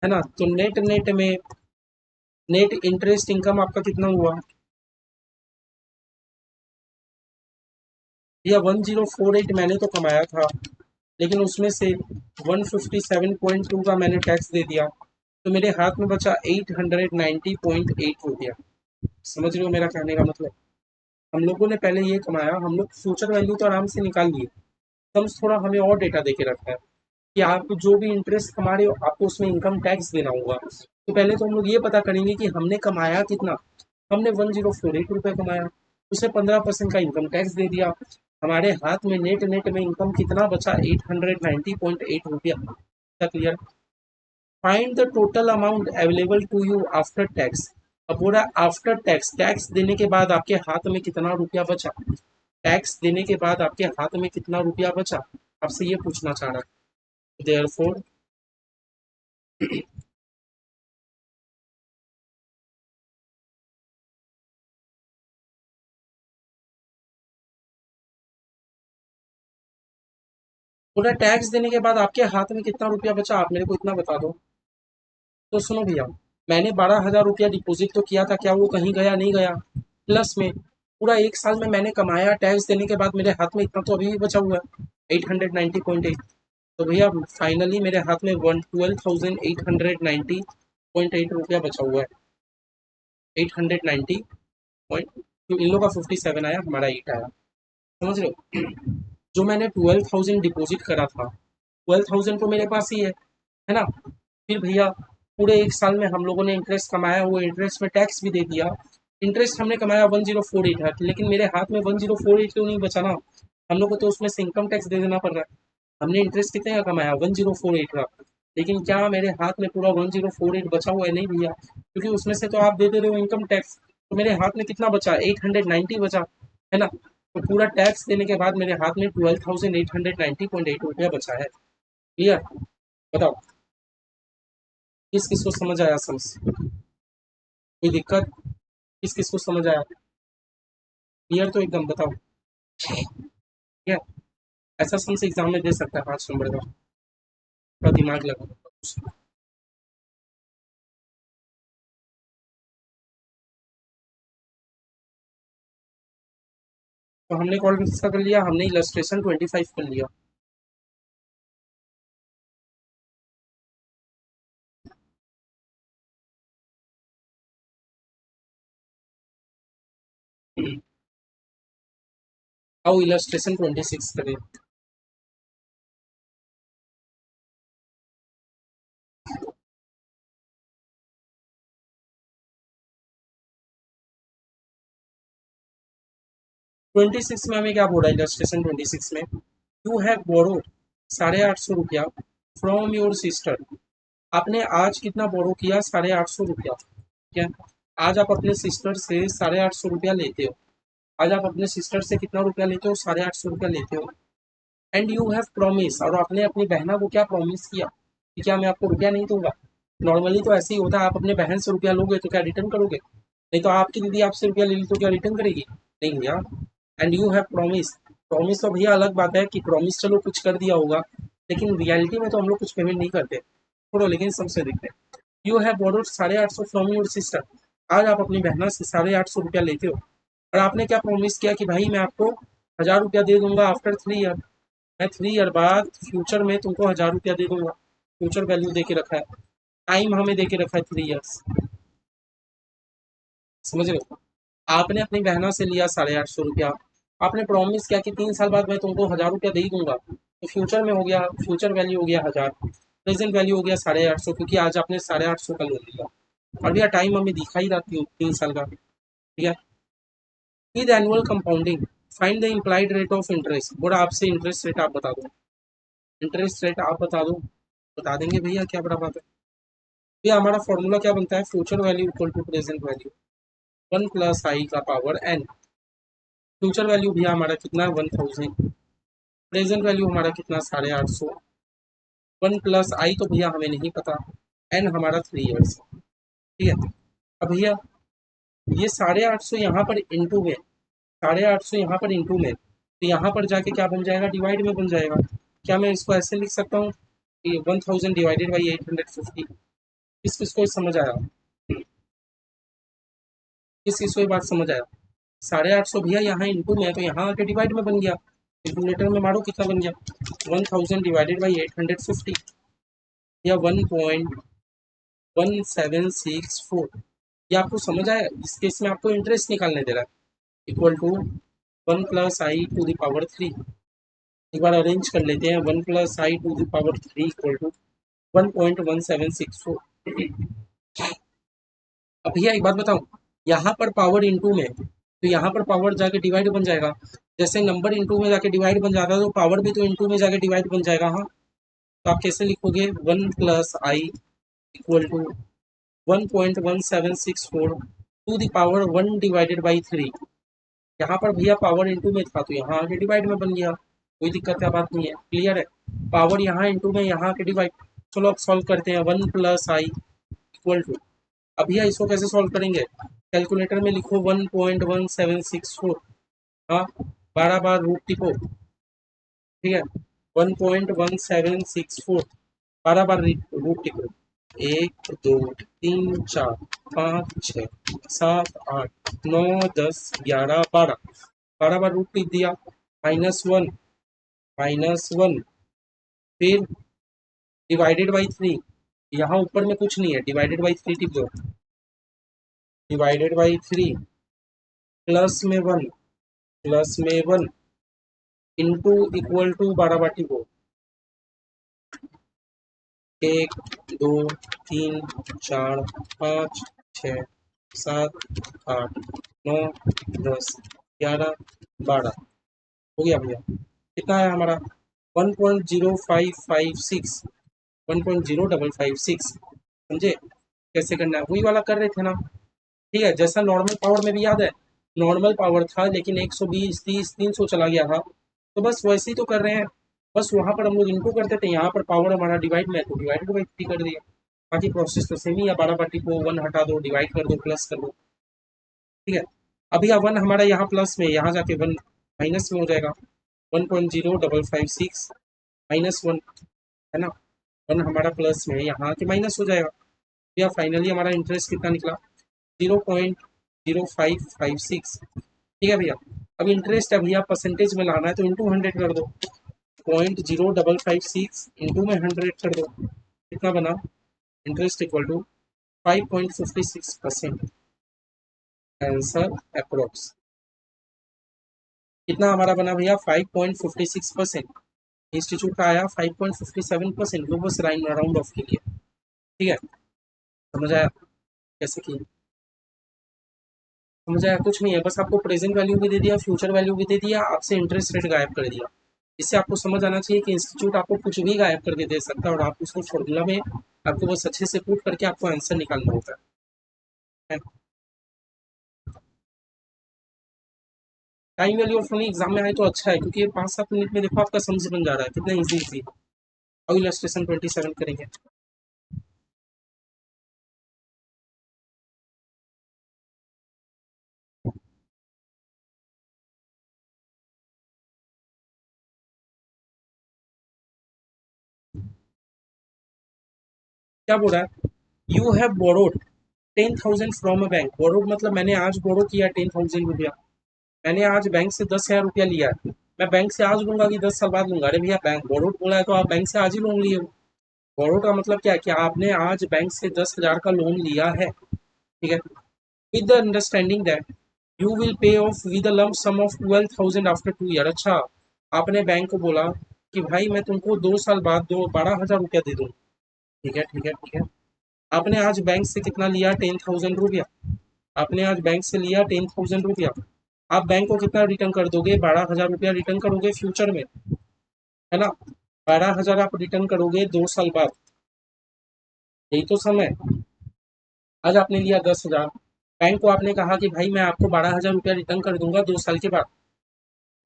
है ना? तो नेट नेट में नेट इंटरेस्ट इनकम आपका कितना हुआ भैया? 1048 मैंने तो कमाया था, लेकिन उसमें से 157.2 का मैंने टैक्स दे दिया, तो मेरे हाथ में बचा 890.8 रुपया। समझ रहे हो मेरा कहने का मतलब? हम लोगों ने पहले ये कमाया, हम लोग फ्यूचर वैल्यू तो आराम से निकाल लिए, कम थोड़ा हमें और डेटा दे के रखा है कि आप जो भी इंटरेस्ट कमा रहे हो आपको उसमें इनकम टैक्स देना होगा। तो पहले तो हम लोग ये पता करेंगे कि हमने कमाया कितना। हमने 1048 रुपये कमाया, उसे 15% का इनकम टैक्स दे दिया। हमारे हाथ में नेट नेट में इनकम कितना बचा, 890.8 रुपया। Clear? Find the total amount available to you after tax. अब बोला आफ्टर टैक्स, टैक्स देने के बाद आपके हाथ में कितना रुपया बचा। टैक्स देने के बाद आपके हाथ में कितना रुपया बचा, आपसे ये पूछना चाह रहा है। देयरफॉर बोला टैक्स देने के बाद आपके हाथ में कितना रुपया बचा, आप मेरे को इतना बता दो। तो सुनो भैया, मैंने 12,000 रुपया डिपॉजिट तो किया था, क्या वो कहीं गया? नहीं गया। प्लस में पूरा एक साल में मैंने कमाया, टैक्स देने के बाद मेरे हाथ में इतना तो अभी भी बचा हुआ है, 890.8। तो भैया फाइनली मेरे हाथ में 12,890.8 रुपया बचा हुआ है। 890 तो इन लोग का 57 आया, हमारा 8 आया। समझ रहे हो? जो मैंने 12,000 डिपॉजिट करा था, 12,000 तो मेरे पास ही है ना? फिर भैया पूरे एक साल में हम लोगों ने इंटरेस्ट कमाया, वो इंटरेस्ट में टैक्स भी दे दिया। इंटरेस्ट हमने कमाया 1048 है, लेकिन मेरे हाथ में 1048 क्यों नहीं बचा ना? हम लोग को तो उसमें से इनकम टैक्स दे देना पड़ रहा है। हमने इंटरेस्ट कितने का कमाया, 1048 का, लेकिन क्या मेरे हाथ में पूरा 1048 बचा हुआ है? नहीं भैया, क्योंकि उसमें से तो आप दे दे रहे हो इनकम टैक्स। तो मेरे हाथ में कितना बचा, 890 बचा, है ना? तो पूरा टैक्स देने के बाद मेरे हाथ में 12,890.8 रुपया बचा है। क्लियर? बताओ, किस किस को समझ आया? समझ कोई दिक्कत? किस किस को समझ आया? क्लियर तो एकदम? बताओ। ठीक है? ऐसा समझ एग्जाम में दे सकता है 5 नंबर का, थोड़ा दिमाग लगा। तो हमने कौन सा कर लिया, हमने इलस्ट्रेशन 25 कर लिया। 26 करें। 26 में हमें क्या बोला, इलस्ट्रेशन 26 में, यू हैव बोरोड 850 रुपया फ्रॉम योर सिस्टर। आपने आज कितना बोरो किया, 850 रुपया। ठीक है? आज आप अपने सिस्टर से 850 रुपया लेते हो। आज आप अपने सिस्टर से कितना रुपया लेते हो, 850 रुपया लेते हो। एंड यू हैव प्रॉमिस, और आपने अपनी बहना को क्या प्रॉमिस किया कि क्या मैं आपको रुपया नहीं दूंगा। नॉर्मली तो ऐसे ही होता है, आप अपने बहन से रुपया लोगे तो क्या रिटर्न करोगे? नहीं तो आपकी दीदी आपसे रुपया ले ली तो क्या रिटर्न करेगी? नहीं भैया। And you have promise. Promise तो भैया अलग बात है कि प्रॉमिस चलो कुछ कर दिया होगा, लेकिन रियलिटी में तो हम लोग कुछ पेमेंट नहीं करते। छोड़ो, लेकिन सबसे देखते हैं। You have borrowed 850 from your sister. आज आप अपनी बहना से 850 रुपया लेते हो, और आपने क्या प्रॉमिस किया कि भाई मैं आपको 1000 रुपया दे दूंगा आफ्टर 3 ईयर। मैं 3 ईयर बाद फ्यूचर में तुमको 1000 रुपया दे दूंगा। फ्यूचर वैल्यू दे के रखा है, टाइम हमें दे के रखा है 3 ईयर्स। समझ रहे हो? आपने अपनी बहना से लिया 850 रुपया। आपने प्रॉमिस किया कि 3 साल बाद मैं तुमको 1000 रुपया दे ही दूंगा, तो फ्यूचर में हो गया, फ्यूचर वैल्यू हो गया 1000, प्रेजेंट वैल्यू हो गया 850, क्योंकि आज आपने 850 का लोन लिया। और भैया टाइम हमें दिखा ही रहा 3 साल का। ठीक है। With annual compounding find the implied rate of interest. बोला आपसे इंटरेस्ट रेट आप बता दो। इंटरेस्ट रेट आप बता दो। बता देंगे भैया, क्या बड़ा बात है। भैया हमारा फॉर्मूला क्या बनता है? Future value equal to present value, 1 + i का पावर n। फ्यूचर वैल्यू भैया हमारा कितना है? 1000। प्रेजेंट वैल्यू हमारा कितना? 850। 1 + i तो भैया हमें नहीं पता। n हमारा 3 ईयर्स। ठीक है। अब भैया ये 850 यहाँ पर इंटू में, 850 यहाँ पर इंटू में, तो यहाँ पर जाके क्या बन जाएगा? डिवाइड में बन जाएगा। क्या मैं इसको ऐसे लिख सकता हूँ कि 1000 डिवाइडेड बाई 850? किस किस को समझ आया? किस किस को ये बात समझ आया? 850 भैया यहाँ इंटू में है, तो यहाँ आके डिवाइड में बन गया। कैलकुलेटर में मारो कितना बन गया? 1000 डिवाइडेड बाई 850 या 1.1764। ये आपको समझ आया? इस केस में आपको इंटरेस्ट निकालने दे रहा है, इक्वल टू 1 + i⁻³ एक बार अरेंज कर लेते हैं। 1 + i⁻³ इक्वल टू 1.1764। अब भैया एक बात बताऊं, यहाँ पर पावर इंटू में, तो यहाँ पर पावर जाके डिवाइड बन जाएगा। जैसे नंबर इंटू में जाके डिवाइड बन जाता है, तो पावर भी तो इंटू में जाके डिवाइड बन जाएगा। हाँ, तो आप कैसे लिखोगे? 1 + i = 1.1764 to the power 1 divided by 3। यहाँ पर भैया पावर इंटू में था, तो यहाँ आके डिवाइड में बन गया। कोई दिक्कत का बात नहीं है, क्लियर है। पावर यहाँ इंटू में, यहाँ आके डिवाइड। चलो अब सॉल्व करते हैं। 1 + i = अब भैया इसको कैसे सॉल्व करेंगे? कैलकुलेटर में लिखो 1.1764। हाँ, 12 बार रूट टिपो। ठीक है। 1.1764, 12 बार रूट टिपो। 1 2 3 4 5 6 7 8 9 10 11 12, 12 बार रूट टिप दिया। -1, -1, फिर डिवाइडेड बाई 3। यहाँ ऊपर में कुछ नहीं है, डिवाइडेड बाई 3 टिप दो। डिवाइडेड बाई 3 प्लस में 1 इंटू इक्वल टू 12 बार टिपो। 1 2 3 4 5 6 7 8 9 10 11 12 हो गया भैया। कितना है हमारा? 1.0556, 1.0556। समझे कैसे करना है? वही वाला कर रहे थे ना। ठीक है, जैसा नॉर्मल पावर में भी याद है, नॉर्मल पावर था लेकिन 120 30 300 चला गया था, तो बस वैसे ही तो कर रहे हैं। बस वहां पर हम लोग इंटू करते थे, यहाँ पर पावर हमारा डिवाइड में है, तो डिवाइड बाई 3 कर दिया। बाकी प्रोसेस तो सेम ही है। 12 बाटी को 1 हटा दो, डिवाइड कर दो, प्लस कर दो। ठीक है। अभी यह 1 हमारा यहाँ प्लस में, यहाँ जाके 1 माइनस में हो जाएगा। 1.0556 -1 है ना। 1 हमारा प्लस में, यहाँ आके माइनस हो जाएगा। या फाइनली हमारा इंटरेस्ट कितना निकला? 0.0556। ठीक है भैया। अब इंटरेस्ट है भैया परसेंटेज में लाना है, तो इंटू 100 कर दो। 0.0556 इंटू में 100 कर दो। कितना बना? Interest equal to 5.56%। Answer approx कितना हमारा बना भैया? 5.56%। इंस्टीट्यूट का आया 5.57%। वो बस राउंड ऑफ के लिए। ठीक है। समझ आया कैसे किया? समझ आया? कुछ नहीं है, बस आपको प्रेजेंट वैल्यू भी दे दिया, फ्यूचर वैल्यू भी दे दिया, आपसे इंटरेस्ट रेट गायब कर दिया। इससे आपको समझ आना चाहिए कि इंस्टीट्यूट आपको कुछ भी गायब करके दे सकता है, और आप उसको फॉर्मूला में आपको बस अच्छे से पुट करके आपको आंसर निकालना होता है। Time value of money exam में आए तो अच्छा है, क्योंकि ये 5 7 मिनट में देखो आपका समझ बन जा रहा है, कितना ईजी ईजी। अब इलस्ट्रेशन 27 करेंगे। क्या बोल रहा है, you have borrowed 10,000 from a bank. Borrowed मतलब मैंने आज बोरो किया 10,000 रुपया, मैंने आज बैंक से 10,000 रुपया लिया है। मैं बैंक से आज लूंगा कि 10 साल बाद लूंगा? अरे भैया बैंक बोरोड बोला है तो आप बैंक से आज ही लोन लिए हो। बोरो का मतलब क्या है कि आपने आज बैंक से 10,000 का लोन लिया है, ठीक है, with the understanding that you will pay off with lump sum of 12,000 after 2 year. अच्छा, आपने बैंक को बोला कि भाई मैं तुमको 2 साल बाद दो 12,000 रुपया दे दूँ। ठीक है ठीक है ठीक है। आपने आज बैंक से कितना लिया? 10,000 रुपया। आपने आज बैंक से लिया 10,000 रुपया। आप बैंक को कितना रिटर्न कर दोगे? 12,000 रुपया रिटर्न करोगे फ्यूचर में, है ना? 12,000 आप रिटर्न करोगे 2 साल बाद, यही तो समय। आज आपने लिया 10,000, बैंक को आपने कहा कि भाई मैं आपको 12,000 रुपया रिटर्न कर दूंगा 2 साल के बाद।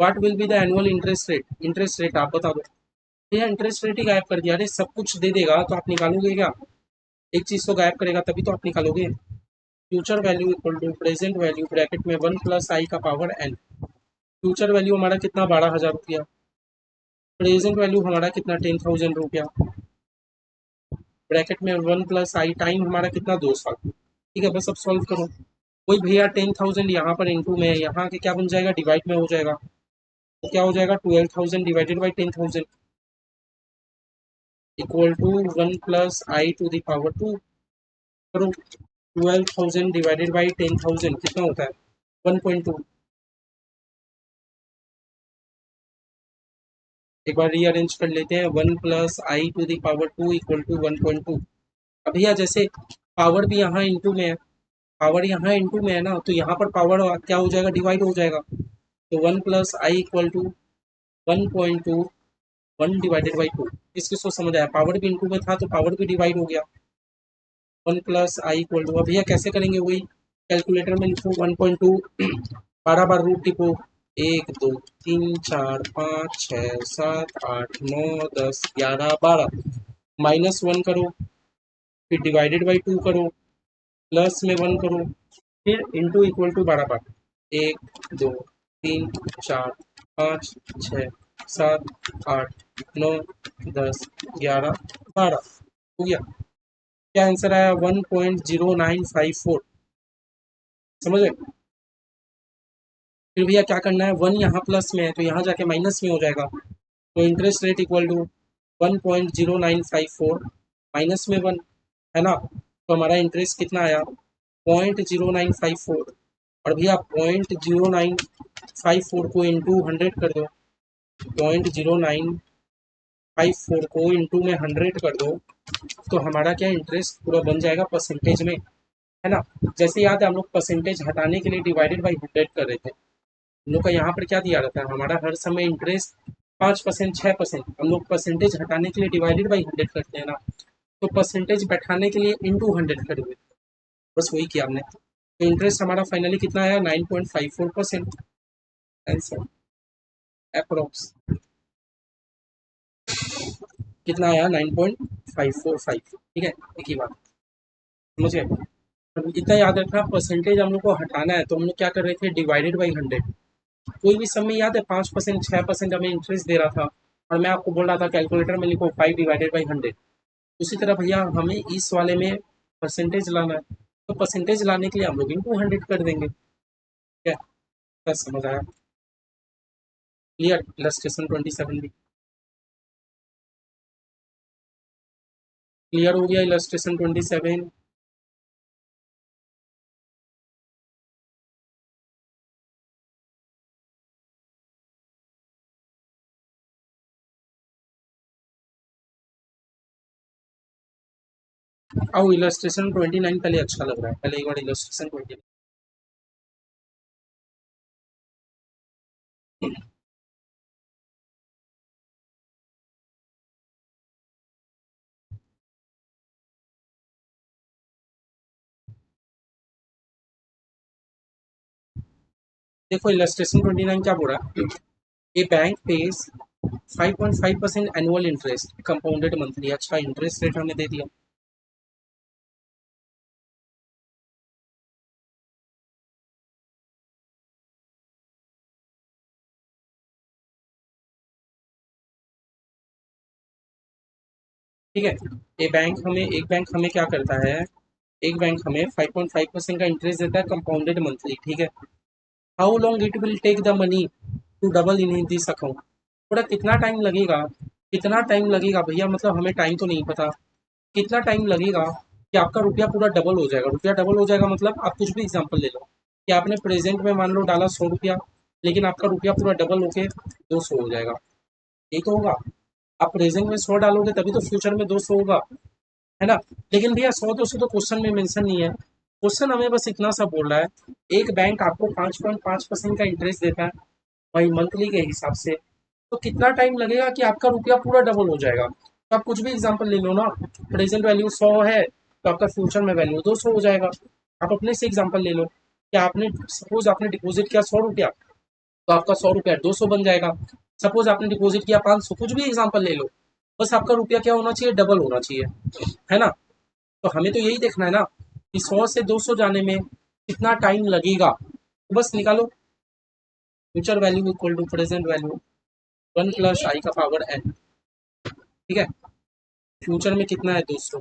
What will be the annual interest rate? Interest rate आप बता दो। भैया इंटरेस्ट रेट ही गायब कर दिया। अरे सब कुछ दे देगा तो आप निकालोगे क्या? एक चीज तो गायब करेगा तभी तो आप निकालोगे। Future value equal to present value bracket में 1 + i⁻n। फ्यूचर वैल्यू हमारा कितना? 12,000 रुपया। प्रेजेंट वैल्यू हमारा कितना? 10,000 रुपया। ब्रैकेट में 1 + i टाइम हमारा कितना? 2 साल। ठीक है, बस अब सॉल्व करो। वही भैया 10,000 यहाँ पर इंटू में है, यहाँ के क्या बन जाएगा? डिवाइड में हो जाएगा। तो क्या हो जाएगा? 12,000 divided by 10,000 equal to 1 + i⁻²। करो, 12,000 डिवाइडेड बाई 10,000 कितना होता है? 1.2। एक बार रीअरेंज कर लेते हैं। 1 + i⁻² इक्वल टू 1.2। अब भैया जैसे पावर भी यहाँ इंटू में है, पावर यहाँ इंटू में है ना, तो यहाँ पर पावर क्या हो जाएगा? डिवाइड हो जाएगा। तो 1 + i इक्वल टू 1.2, 1/2। किस किस को समझ आया? पावर भी इंटू में था तो पावर भी डिवाइड हो गया। 1 + i इक्वल टू, अब भैया कैसे करेंगे? वही कैलकुलेटर में लिखो 1.2, 12 बार रूट टिपो, 1 2 3 4 5 6 7 8 9 10 11 12, -1 करो, फिर डिवाइडेड बाई 2 करो, प्लस में 1 करो, फिर इंटू इक्वल टू 12 बार। 1 2 3 4 5 6 7 8 9 10 11 12 हो गया। क्या आंसर आया? 1.0954। समझ गए? फिर भैया क्या करना है? 1 यहाँ प्लस में है तो यहाँ जाके माइनस में हो जाएगा। तो इंटरेस्ट रेट इक्वल टू 1.0954 -1, है ना? तो हमारा इंटरेस्ट कितना आया? 0.0954। और भैया 0.0954 को इंटू 100 कर दो, 0.0954 को इंटू में 100 कर दो, तो हमारा क्या इंटरेस्ट पूरा बन जाएगा परसेंटेज में, है ना? जैसे याद है हम लोग परसेंटेज हटाने के लिए डिवाइडेड बाई 100 कर रहे थे। हम लोग का यहाँ पर क्या दिया रहता है? हमारा हर समय इंटरेस्ट 5%, 6%। हम लोग परसेंटेज हटाने के लिए डिवाइडेड बाई 100 करते हैं ना, तो परसेंटेज बैठाने के लिए इंटू 100 कर हुए, बस वही किया हमने। तो इंटरेस्ट हमारा फाइनली कितना आया? 9.54%। आंसर अप्रोक्स कितना आया? 9.545। ठीक है, एक ही बात, समझ गए? अब इतना याद रखना, परसेंटेज हम लोग को हटाना है तो हम लोग क्या कर रहे थे? Divided by 100। कोई भी समय याद है 5%, 6% हमें इंटरेस्ट दे रहा था और मैं आपको बोल रहा था कैलकुलेटर में लिखो 5/100। उसी तरह भैया हमें इस वाले में परसेंटेज लाना है, तो परसेंटेज लाने के लिए हम लोग इंटू 100 कर देंगे। क्या बस समझ आया? क्लियर? इलस्ट्रेशन 27 भी क्लियर हो गया। इलस्ट्रेशन 27। अब इलस्ट्रेशन 29 पहले अच्छा लग रहा है, पहले एक बार इलस्ट्रेशन 29। देखो इलस्ट्रेशन 29 क्या बोल रहा है? A bank pays 5.5% annual interest compounded monthly. अच्छा, इंटरेस्ट रेट हमें दे दिया। ठीक है। एक बैंक हमें क्या करता है, एक बैंक हमें 5.5% का इंटरेस्ट देता है कंपाउंडेड मंथली, ठीक है। How long it will take the money to double in this account, थोड़ा कितना टाइम लगेगा, कितना टाइम लगेगा भैया, मतलब हमें टाइम तो नहीं पता, कितना टाइम लगेगा कि आपका रुपया पूरा डबल हो जाएगा। रुपया डबल हो जाएगा मतलब आप कुछ भी एग्जांपल ले लो कि आपने प्रेजेंट में मान लो डाला 100 रुपया, लेकिन आपका रुपया पूरा डबल होके 200 हो जाएगा, यही तो होगा। आप प्रेजेंट में 100 डालोगे तभी तो फ्यूचर में 200 होगा, है ना। लेकिन भैया 100 200 तो क्वेश्चन में मेंशन नहीं है, क्वेश्चन हमें बस इतना सा बोल रहा है, एक बैंक आपको 5.5% का इंटरेस्ट देता है भाई मंथली के हिसाब से, तो कितना टाइम लगेगा कि आपका रुपया पूरा डबल हो जाएगा। तो आप कुछ भी एग्जांपल ले लो ना, प्रेजेंट वैल्यू 100 है तो आपका फ्यूचर में वैल्यू 200 हो जाएगा। आप अपने से एग्जांपल ले लो कि आपने सपोज आपने डिपॉजिट किया 100 रुपया, तो आपका 100 रुपया 200 बन जाएगा। सपोज आपने डिपॉजिट किया 500, कुछ भी एग्जांपल ले लो, बस आपका रुपया क्या होना चाहिए, डबल होना चाहिए, है ना। तो हमें तो यही देखना है ना कि 100 से 200 जाने में कितना टाइम लगेगा, तो बस निकालो। Future value equal to present value 1 + i⁻n, ठीक है। फ्यूचर में कितना है 200,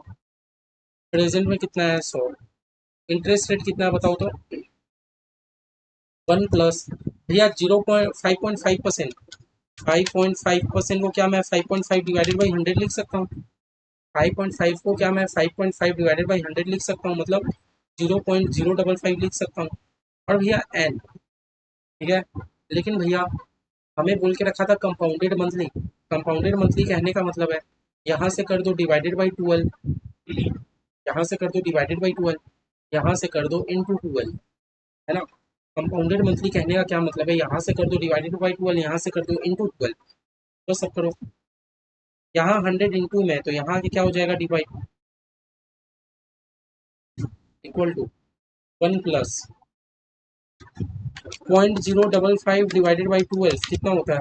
प्रेजेंट में कितना है 100, इंटरेस्ट रेट कितना है बताओ तो, 1 भैया 0.5%, 5.5% को क्या मैं 5.5 डिवाइडेड बाई 100 लिख सकता हूँ, 5.5 को क्या मैं 5.5 डिवाइडेड बाई 100 लिख सकता हूँ, मतलब 0.055 लिख सकता हूँ। और भैया एन, ठीक है। लेकिन भैया हमें बोल के रखा था कंपाउंडेड मंथली, कंपाउंडेड मंथली कहने का मतलब है यहाँ से कर दो डिवाइडेड बाई 12, यहाँ से कर दो डिवाइडेड बाई 12, यहाँ से कर दो इंटू 12, है ना। कंपाउंडेड मंथली कहने का क्या मतलब है, यहाँ से कर दो डिवाइडेड बाई 12, यहाँ से कर दो इंटू 12, तो सब करो। यहाँ 100 इंटू में तो यहाँ क्या हो जाएगा divide, equal to 1 + 0.055 divided by 12 कितना होता है,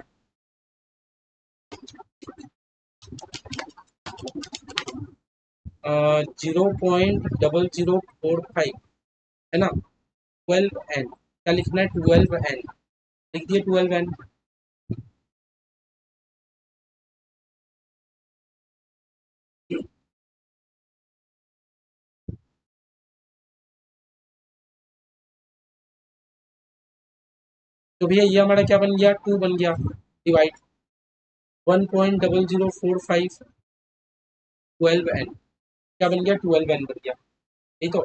0.0045, है ना। 12n, क्या लिखना है 12n, लिख दिए 12n। तो भैया ये हमारा क्या बन गया, 2 बन गया, डिवाइड 1.0045 12n, क्या बन गया 12n बन गया, यही तो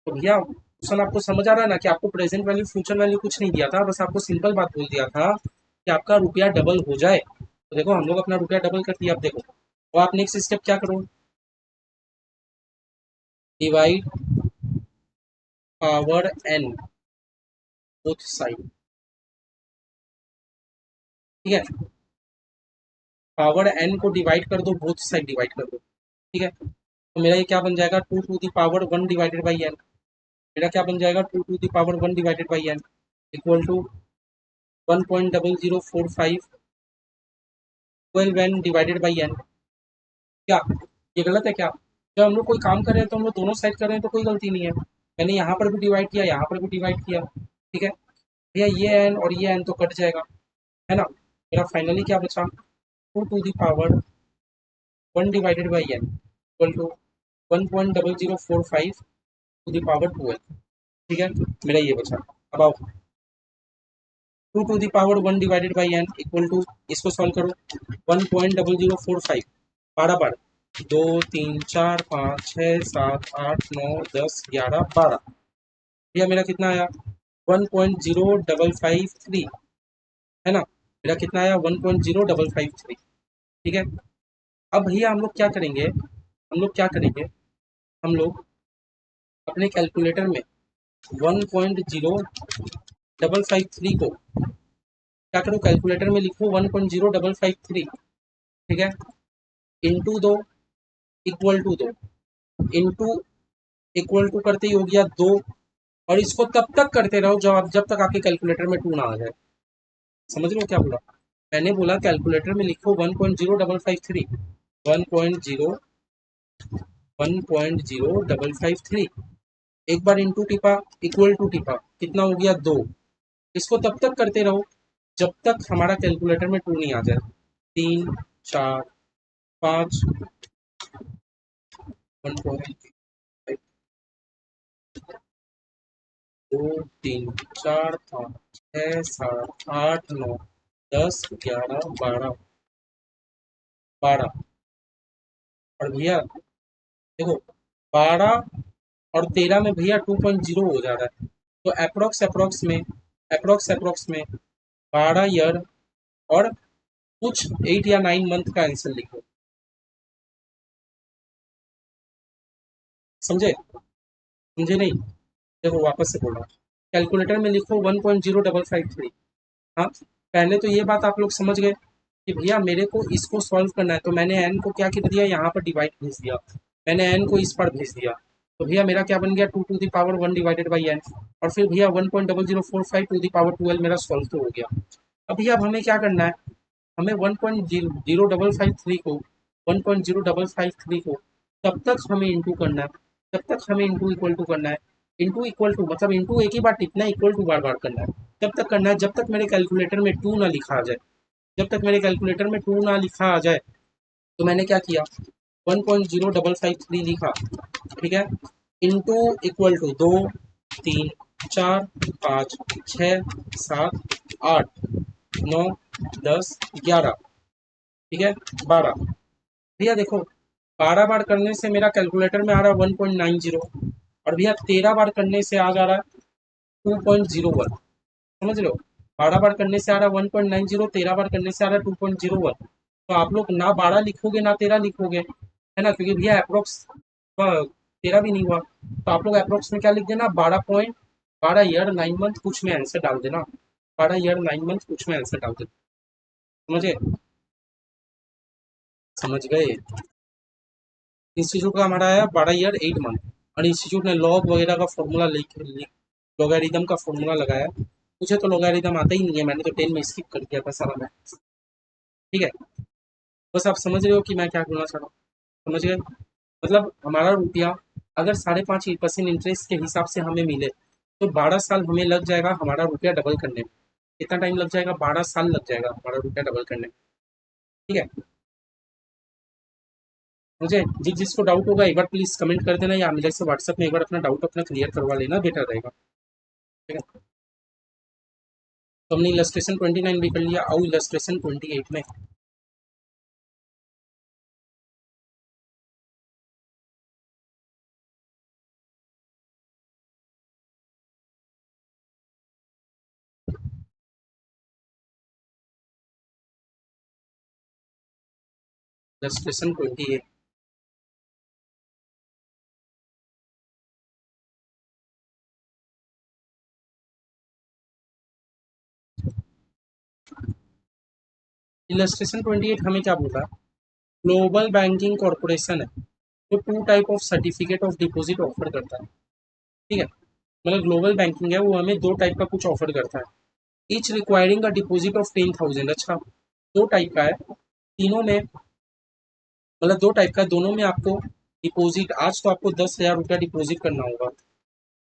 भैया क्वेश्चन आपको समझ आ रहा है ना कि आपको प्रेजेंट वैल्यू फ्यूचर वैल्यू कुछ नहीं दिया था, बस आपको सिंपल बात बोल दिया था कि आपका रुपया डबल हो जाए। तो देखो हम लोग अपना रुपया डबल कर दिया, अब देखो तो आप नेक्स्ट स्टेप क्या करो, divide power n both side, ठीक है। पावर एन को डिवाइड कर दो, बोथ साइड डिवाइड कर दो, ठीक है। तो मेरा ये क्या बन जाएगा, 2 to the power 1 divided by n, मेरा क्या बन जाएगा 2 to the power 1 divided by n, equal to 1.0045 12n divided by n. क्या ये गलत है क्या, जब हम लोग कोई काम कर रहे हैं तो हम लोग दोनों साइड कर रहे हैं तो कोई गलती नहीं है, मैंने यहाँ पर भी डिवाइड किया, यहाँ पर भी डिवाइड किया, ठीक है। भैया ये एन और ये एन तो कट जाएगा, है ना। मेरा फाइनली क्या बचा, 2 to the power 1 divided by n equal to 1.0045 to the power 12, ठीक है। मेरा ये बचा, अब आओ 2 to the power 1 divided by n equal to, इसको सॉल्व करो, 1.0045 12 बार, 2 3 4 5 6 7 8 9 10 11 12, भैया मेरा कितना आया 1.0553, है ना। मेरा कितना आया 1.0553, ठीक है। अब भैया हम लोग क्या करेंगे, हम लोग अपने कैलकुलेटर में 1.0553 को क्या करो, कैलकुलेटर में लिखो 1.0553, ठीक है, इंटू दो, इक्वल टू दो, इंटू इक्वल टू करते ही हो गया 2, और इसको तब तक करते रहो जब तक आपके कैलकुलेटर में 2 ना आ जाए। समझ लो क्या बोला, मैंने बोला कैलकुलेटर में लिखो 1.0553, 1.0553, एक बार इंटू टिपा, इक्वल टू टिपा, कितना हो गया 2, इसको तब तक करते रहो जब तक हमारा कैलकुलेटर में 2 नहीं आ जाए, 3 4 5, 1.5, 2, 3, 4, 5, 6, 7, 8, 9, 10, 11, 12, 12। और भैया देखो, 12 और 13 में भैया 2.0 हो जा रहा है। तो अप्रोक्स में 12 ईयर और कुछ 8 या 9 मंथ का आंसर लिखो। समझे? समझे नहीं? देखो वापस से बोल रहा हूँ, कैलकुलेटर में लिखो 1.0553। हाँ, पहले तो ये बात आप लोग समझ गए कि भैया मेरे को इसको सॉल्व करना है, तो मैंने एन को क्या कर दिया, यहाँ पर डिवाइड भेज दिया, मैंने एन को इस पर भेज दिया, तो भैया मेरा क्या बन गया, 2 to the power 1 divided by n. और फिर भैया 1.0045 to the power 12 मेरा सॉल्व तो हो गया। अब भैया अब हमें क्या करना है, हमें 1.0553 को 1.0553 को तब तक हमें इंटू करना है, तब तक हमें इंटू इक्वल टू करना है, इंटू इक्वल टू मतलब इंटू एक ही बार टिकना है, इक्वल टू बार बार करना है, तब तक करना है जब तक मेरे कैलकुलेटर में 2 ना लिखा आ जाए। जब तक मेरे कैलकुलेटर में 2 ना लिखा आ जाए, तो मैंने क्या किया, 1.0553 लिखा, ठीक है, इंटू इक्वल टू 2, 3, 4, 5, 6, 7, 8, 9, 10, 11, ठीक है, 12। भैया देखो, 12 बार करने से मेरा कैलकुलेटर में आ रहा है 1.90, और भैया 13 बार करने से आ जा रहा है 2.01। समझ लो, 12 बार करने से आ रहा है 1.90, 13 बार करने से आ रहा है 2.01। तो आप लोग ना 12 लिखोगे ना 13 लिखोगे, है ना, क्योंकि भैया अप्रोक्स 13 भी नहीं हुआ, तो आप लोग अप्रोक्स में क्या लिख देना, 12 ईयर 9 मंथ कुछ में आंसर डाल देना, 12 ईयर 9 मंथ कुछ में आंसर डाल देना। समझे? समझ गए? इंस्टीट्यूट का हमारा आया 12 ईयर 8 मंथ, और इंस्टीट्यूट ने लॉग वगैरह का फॉर्मूला लॉगरिदम का फॉर्मूला लगाया। मुझे तो लॉगरिदम आता ही नहीं है, मैंने तो 10 में स्किप कर दिया था सारा मैथ। ठीक है, बस आप समझ रहे हो कि मैं क्या बोलना चाह रहा हूँ? समझ गए? मतलब हमारा रुपया अगर 5.5% इंटरेस्ट के हिसाब से हमें मिले, तो 12 साल हमें लग जाएगा हमारा रुपया डबल करने में। कितना टाइम लग जाएगा? 12 साल लग जाएगा हमारा रुपया डबल करने में। ठीक है, मुझे जिसको डाउट होगा एक बार प्लीज कमेंट कर देना, या मेरे से व्हाट्सएप में एक बार अपना डाउट अपना क्लियर करवा लेना, बेटर रहेगा। ठीक है, तो हमने इलस्ट्रेशन 29 भी कर लिया, आओ इलस्ट्रेशन 28 में। इलस्ट्रेशन 28, इलस्ट्रेशन 28 हमें क्या बोला, ग्लोबल बैंकिंग कॉरपोरेशन है, तो 2 type of certificate of deposit offer करता है। ठीक है, मतलब ग्लोबल बैंकिंग है, वो हमें 2 टाइप का कुछ ऑफर करता है। Each requiring a deposit of 10,000। अच्छा, 2 टाइप का है, तीनों में मतलब 2 टाइप का है, दोनों में आपको डिपॉजिट, आज तो आपको 10,000 रुपया डिपॉजिट करना होगा,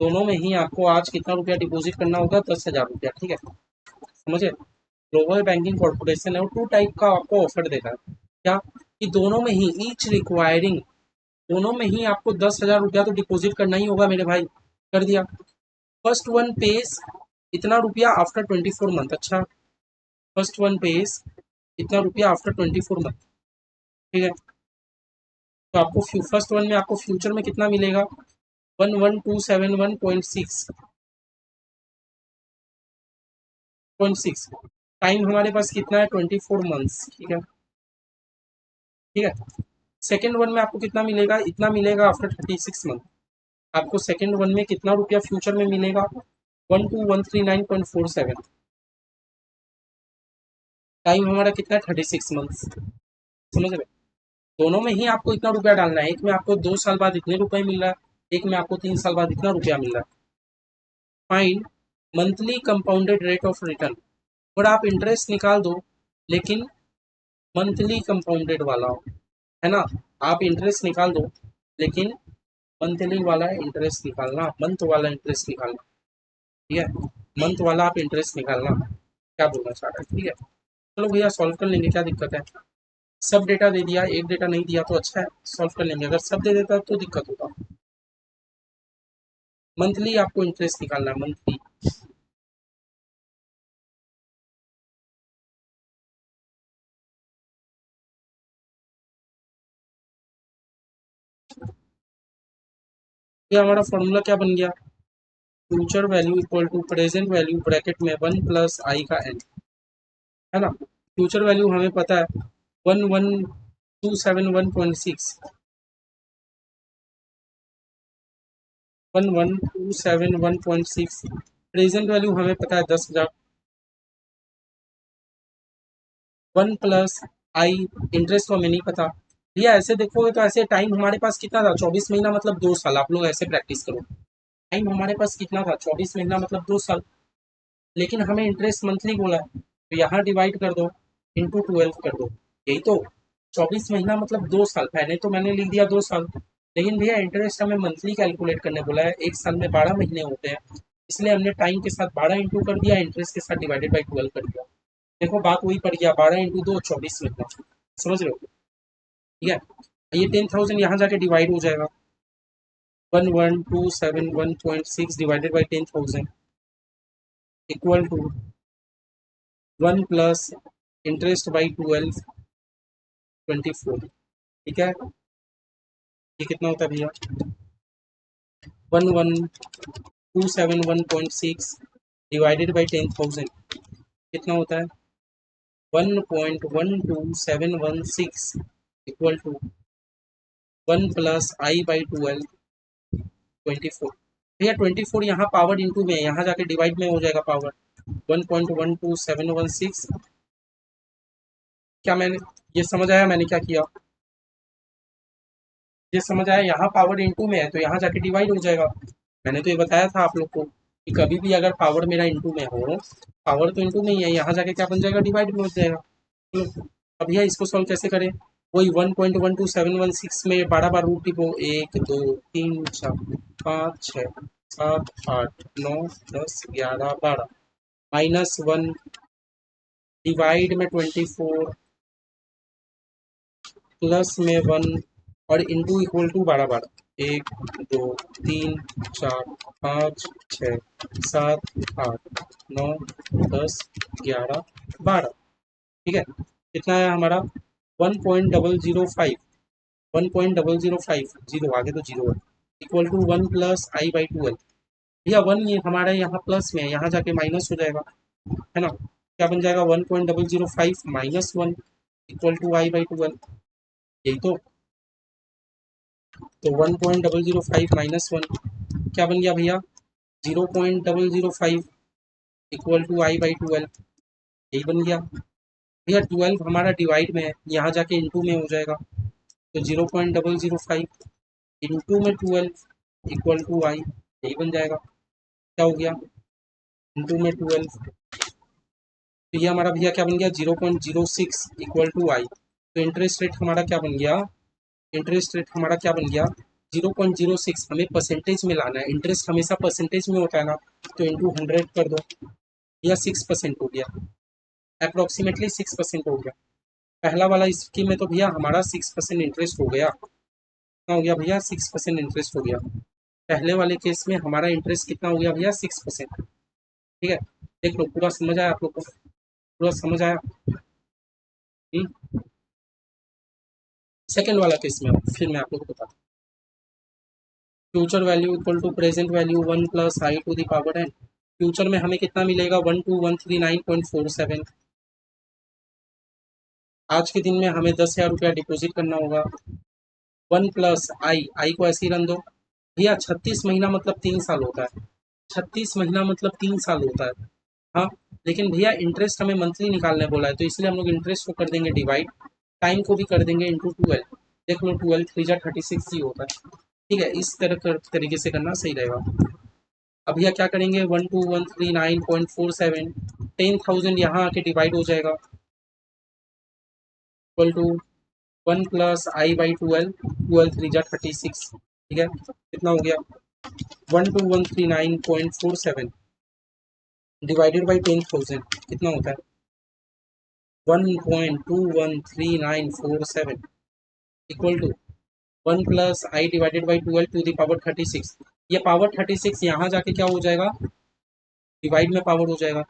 दोनों में ही आपको आज कितना रुपया डिपॉजिट करना होगा, 10,000 रुपया। ठीक है, समझे? ग्लोबल बैंकिंग कॉर्पोरेशन है, वो 2 टाइप का आपको ऑफर देगा। क्या? कि दोनों में ही ईच रिक्वायरिंग, दोनों में ही आपको 10,000 रुपया तो डिपॉजिट करना ही होगा मेरे भाई। कर दिया। फर्स्ट वन पेज इतना रुपया आफ्टर 24 मंथ। अच्छा, फर्स्ट वन पेज इतना रुपया आफ्टर 24 मंथ। ठीक है, तो आपको फर्स्ट वन में आपको फ्यूचर में कितना मिलेगा, 11,271.6। टाइम हमारे पास कितना है, 24 मंथ्स। ठीक है, ठीक है। सेकेंड वन में आपको कितना मिलेगा, इतना मिलेगा आफ्टर 36 मंथ। आपको सेकेंड वन में कितना रुपया फ्यूचर में मिलेगा, 12,139.47। टाइम हमारा कितना है, 36 मंथ्स। समझ रहे? दोनों में ही आपको इतना रुपया डालना है, एक में आपको 2 साल बाद इतने रुपए मिल रहा है, एक में आपको 3 साल बाद इतना रुपया मिल रहा है। Find monthly compounded rate of return. और आप इंटरेस्ट निकाल दो, लेकिन मंथली कंपाउंडेड वाला हो, है ना, आप इंटरेस्ट निकाल दो, लेकिन मंथली वाला इंटरेस्ट निकालना, मंथ वाला इंटरेस्ट निकालना। ठीक है, मंथ वाला आप इंटरेस्ट निकालना। क्या बोलना चाह रहे हैं? ठीक है, चलो भैया सॉल्व कर लेंगे, क्या दिक्कत है। सब डेटा दे दिया, एक डेटा नहीं दिया तो अच्छा है, सॉल्व कर लेंगे। अगर सब दे देता तो दिक्कत होता। मंथली आपको इंटरेस्ट निकालना है, मंथली। ये हमारा फॉर्मूला क्या बन गया, future value equal to present value bracket में 1 + i का n, है ना। फ्यूचर वैल्यू हमें पता है 11271.6, 11271.6। प्रेजेंट वैल्यू हमें पता है 10,000। 1 + i, इंटरेस्ट तो हमें नहीं पता। भैया ऐसे देखोगे तो ऐसे टाइम हमारे पास कितना था, 24 महीना मतलब 2 साल। आप लोग ऐसे प्रैक्टिस करो, टाइम हमारे पास कितना था, 24 महीना मतलब 2 साल। लेकिन हमें इंटरेस्ट मंथली बोला है, तो यहाँ डिवाइड कर दो, इंटू 12 कर दो, यही तो। 24 महीना मतलब 2 साल, पहले तो मैंने लिख दिया 2 साल, लेकिन भैया इंटरेस्ट हमें मंथली कैलकुलेट करने बोला है। एक साल में 12 महीने होते हैं, इसलिए हमने टाइम के साथ 12 इंटू कर दिया, इंटरेस्ट के साथ डिवाइडेड बाई 12 कर दिया। देखो बात वही पड़ गया, 12 इंटू 2 24 महीना, समझ रहे हो। ठीक है, ये 10,000 यहाँ जाके डिवाइड हो जाएगा, 11271.6 divided by 10,000 equal to 1 + interest by 12, 24। ठीक है, ये कितना होता है भैया, 11271.6 डिवाइडेड बाई 10,000 कितना होता है, 1.12716 इक्वल टू 1 + i/12, 24। भैया 24 यहाँ पावर इंटू में, यहाँ जाके डिवाइड में हो जाएगा पावर। 1.12716, क्या मैंने, ये समझ आया मैंने क्या किया, ये समझ आया, यहाँ पावर इंटू में है तो यहाँ जाके डिवाइड हो जाएगा। मैंने तो ये बताया था आप लोग को कि कभी भी अगर पावर मेरा इंटू में हो, पावर तो इंटू में ही है, यहाँ जाके क्या बन जाएगा, डिवाइड में हो जाएगा। चलो, अब भैया इसको सॉल्व कैसे करें, वही 1.12716 में 12 बार रूट टिपो, 1 2 3 4 5 6 7 8 9 10 11 12, -1 डिवाइड में 24, प्लस में 1, और इंटू इक्वल टू 12 बार, 1 2 3 4 5 6 7 8 9 10 11 12। ठीक है, कितना है हमारा, 1.005, 1.005, जीरो आगे तो जीरो है, इक्वल टू 1 + i/12। भैया 1 ये हमारे यहाँ प्लस में है, यहाँ जाके माइनस हो जाएगा, है ना। क्या बन जाएगा, 1.005 -1 इक्वल टू i/12, यही तो 1.005 -1 क्या बन गया भैया, 0.005 इक्वल टू i/12, यही बन गया। भैया 12 हमारा डिवाइड में है, यहाँ जाके इंटू में हो जाएगा, तो 0.005 इंटू में 12 इक्वल टू आई, यही बन जाएगा। क्या हो गया, इंटू में 12, तो ये हमारा भैया क्या बन गया, 0.06 इक्वल टू आई। तो इंटरेस्ट रेट हमारा क्या बन गया, इंटरेस्ट रेट हमारा क्या बन गया, 0.06। हमें परसेंटेज में लाना है, इंटरेस्ट हमेशा परसेंटेज में होता है ना, तो इंटू 100 कर दो, या 6% हो गया, अप्रोक्सीमेटली 6% हो गया। पहला वाला स्कीम में तो भैया हमारा 6% इंटरेस्ट हो गया, कितना हो गया भैया, 6% इंटरेस्ट हो गया। पहले वाले केस में हमारा इंटरेस्ट कितना हो गया भैया, 6%। ठीक है, देख लो, पूरा समझ आया आप लोग को, पूरा समझ आया। सेकेंड वाला केस में फिर मैं आप लोग को बताता हूँ। Future value equal to present value 1 + i⁴ future में हमें कितना मिलेगा, 12,139.47। आज के दिन में हमें 10,000 रुपया डिपोजिट करना होगा। 1 + i को ऐसे ही रन दो भैया, 36 महीना मतलब 3 साल होता है, 36 महीना मतलब 3 साल होता है। हाँ, लेकिन भैया इंटरेस्ट हमें मंथली निकालने बोला है, तो इसलिए हम लोग इंटरेस्ट को कर देंगे डिवाइड, टाइम को भी कर देंगे इंटू 12। देख लो, 12 3 जा 36 ही होता है। ठीक है, इस तरीके से करना सही रहेगा। अब भैया क्या करेंगे, 12139.47, 10,000 यहाँ आके डिवाइड हो जाएगा, इक्वल टू 1 + i/12, 12 3 जा 36। ठीक है, कितना हो गया, 12139.47 डिवाइडेड बाई 10,000 कितना होता है, 1.21397 equal to 1 plus i divided by 12 to the power 36। ये पावर 36 यहाँ जाके क्या हो जाएगा, डिवाइड में पावर हो जाएगा,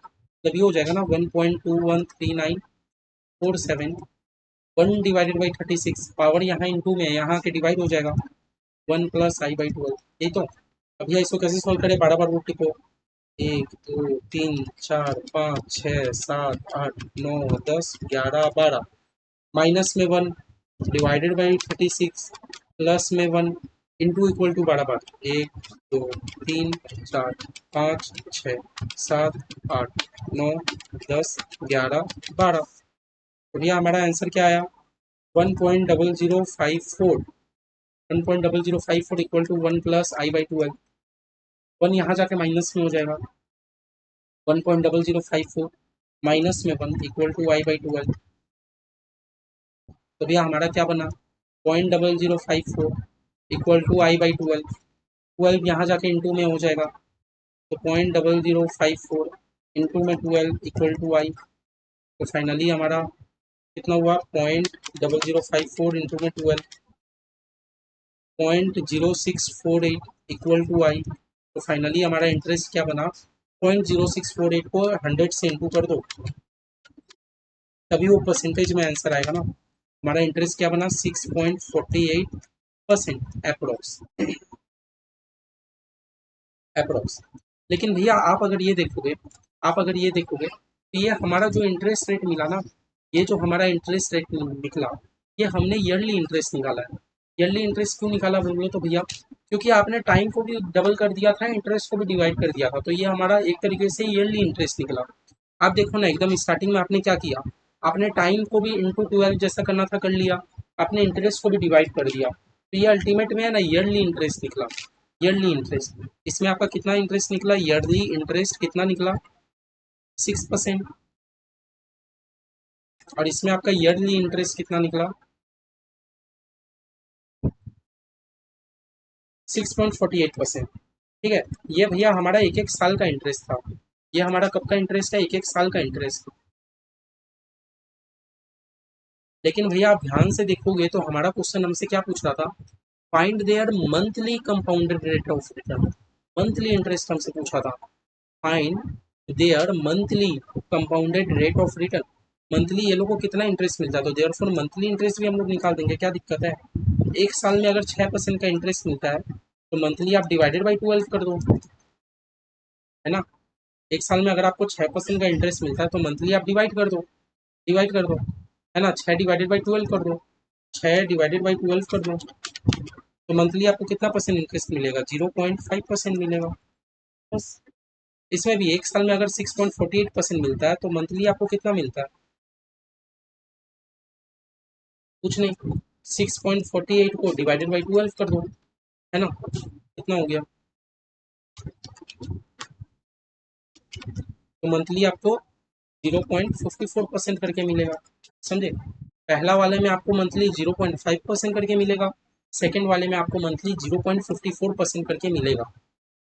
तभी हो जाएगा ना 1.21397, 1 डिवाइडेड बाई 36, पावर यहाँ इंटू में यहाँ के डिवाइड हो जाएगा 1 प्लस आई बाई 12। यही तो। अब यह इसको कैसे सॉल्व करें, 12 बार रूट टिपो, 1 2 3 4 5 6 7 8 9 10 11 12, माइनस में 1 डिवाइडेड बाई 36 प्लस में 1 इंटू इक्वल टू 12 बार, 1 2 3 4 5 6 7 8 9 10 11 12। तो भैया हमारा आंसर क्या आया, 1.0054, 1.0054 equal to 1 plus i by 12। 1 यहाँ जाके माइनस में हो जाएगा, 1.0054 माइनस में 1 इक्वल टू आई बाई 12। तो भैया हमारा क्या बना, 0.0054 इक्वल टू आई बाई 12, 12 यहाँ जाके इंटू में हो जाएगा, तो 0.0054 इंटू में 12 इक्वल टू आई। तो फाइनली हमारा कितना हुआ, 0.0054 इंटू में 12, 0.0648 इक्वल टू आई। तो फाइनली हमारा इंटरेस्ट क्या बना, 0.0648 को 100 से इंटू कर दो, तभी वो परसेंटेज में आंसर आएगा ना। हमारा इंटरेस्ट क्या बना, 6.48% अप्रोक्स, अप्रोक्स। लेकिन भैया आप अगर ये देखोगे, तो ये हमारा जो इंटरेस्ट रेट मिला ना, ये जो हमारा इंटरेस्ट रेट निकला, ये हमने ईयरली इंटरेस्ट निकाला है। ईयरली इंटरेस्ट क्यों निकाला बोलो तो भैया, क्योंकि आपने टाइम को भी डबल कर दिया था, इंटरेस्ट को भी डिवाइड कर दिया था, तो ये हमारा एक तरीके से ईयरली इंटरेस्ट निकला। आप देखो ना, एकदम स्टार्टिंग में आपने क्या किया, आपने टाइम को भी इंटू 12 जैसा करना था कर लिया, आपने इंटरेस्ट को भी डिवाइड कर दिया, तो ये अल्टीमेट में है ना ईयरली इंटरेस्ट निकला। ईयरली इंटरेस्ट, इसमें आपका कितना इंटरेस्ट निकला, ईयरली इंटरेस्ट कितना निकला, 6%, और इसमें आपका ईयरली इंटरेस्ट कितना निकला, 6.48%। ठीक है, ये भैया हमारा एक एक साल का इंटरेस्ट था। ये हमारा कब का इंटरेस्ट है, एक एक साल का इंटरेस्ट। लेकिन भैया आप ध्यान से देखोगे तो हमारा क्वेश्चन हमसे क्या पूछ रहा था, find there monthly compounded rate of return, monthly interest हमसे पूछा था, find there monthly compounded rate of return, monthly ये लोग को कितना इंटरेस्ट मिलता है, तो देयर फॉर मंथली इंटरेस्ट भी हम लोग निकाल देंगे, क्या दिक्कत है। एक साल में अगर 6% का इंटरेस्ट मिलता है, तो मंथली आप डिवाइडेड बाई 12 कर दो, है ना। एक साल में अगर आपको 6% का इंटरेस्ट मिलता है, तो मंथली आप डिवाइड कर दो, डिवाइड कर दो, है ना, 6 डिवाइडेड बाई 12 कर दो, 6 डिवाइडेड बाई 12 कर दो, तो मंथली आपको कितना परसेंट इंटरेस्ट मिलेगा, 0.5% मिलेगा बस। इसमें भी एक साल में अगर 6.48% मिलता है, तो मंथली आपको कितना मिलता है, कुछ नहीं, 6.48 को डिवाइडेड बाई 12 कर दो, है ना, कितना हो गया, तो मंथली आपको 0.54% करके मिलेगा, समझे। पहला वाले में आपको मंथली 0.5% करके मिलेगा, सेकेंड वाले में आपको मंथली 0.54% करके मिलेगा।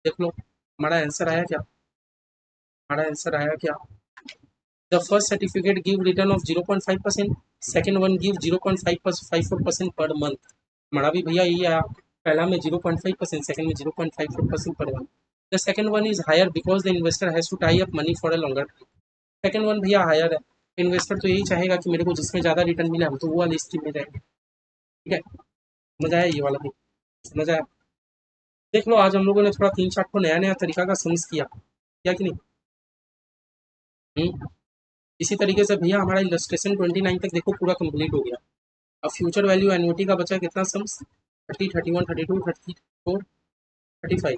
देख लो हमारा आंसर आया क्या, हमारा आंसर आया क्या, the first certificate give return of 0.5%, second one give 0.54% पर मंथ। हमारा भी भैया यही आया, पहला में 0.5%, सेकेंड में 0.54% पर month. The second one is higher because the investor has to tie up money for a longer. Second one भैया हायर है, इन्वेस्टर तो यही चाहेगा कि मेरे को जिसमें ज़्यादा रिटर्न मिले, हम तो वो वाली स्कीम में जाएंगे। ठीक है, मजा आया ये वाला भी, मजा आया। देख लो आज हम लोगों ने थोड़ा 3-4 को नया नया तरीका का समझ किया कि नहीं। इसी तरीके से भैया हमारा इलस्ट्रेशन 29 तक देखो पूरा कंप्लीट हो गया। अब फ्यूचर वैल्यू एन्युटी का बचा कितना सम्स, 30, 31, 32, 34, 35,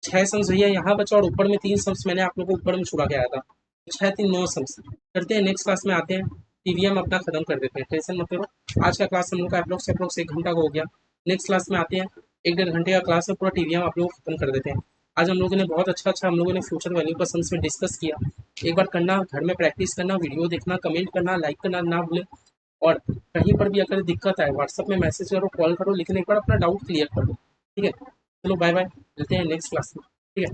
6 सम्स भैया यहाँ बचा, और ऊपर में 3 सम्स मैंने आप लोगों को ऊपर में छुड़ा के आया था, 6 3 9 सम्स करते हैं। नेक्स्ट क्लास में आते हैं, टीवीएम अपना खत्म कर देते हैं, टेंशन मत करो। आज का क्लास हम लोग का अप्रोक्स 1 घंटा का हो गया। नेक्स्ट क्लास में आते हैं, 1-1.5 घंटे का क्लास है, पूरा टीवीएम आप लोग खत्म कर देते हैं। आज हम लोगों ने बहुत अच्छा हम लोगों ने फ्यूचर वैल्यू का सम्स में डिस्कस किया। एक बार करना, घर में प्रैक्टिस करना, वीडियो देखना, कमेंट करना, लाइक करना ना भूलें, और कहीं पर भी अगर दिक्कत आए व्हाट्सएप में मैसेज करो, कॉल करो, लेकिन एक बार अपना डाउट क्लियर कर दो। ठीक है, चलो बाय बाय, मिलते हैं नेक्स्ट क्लास में। ठीक है।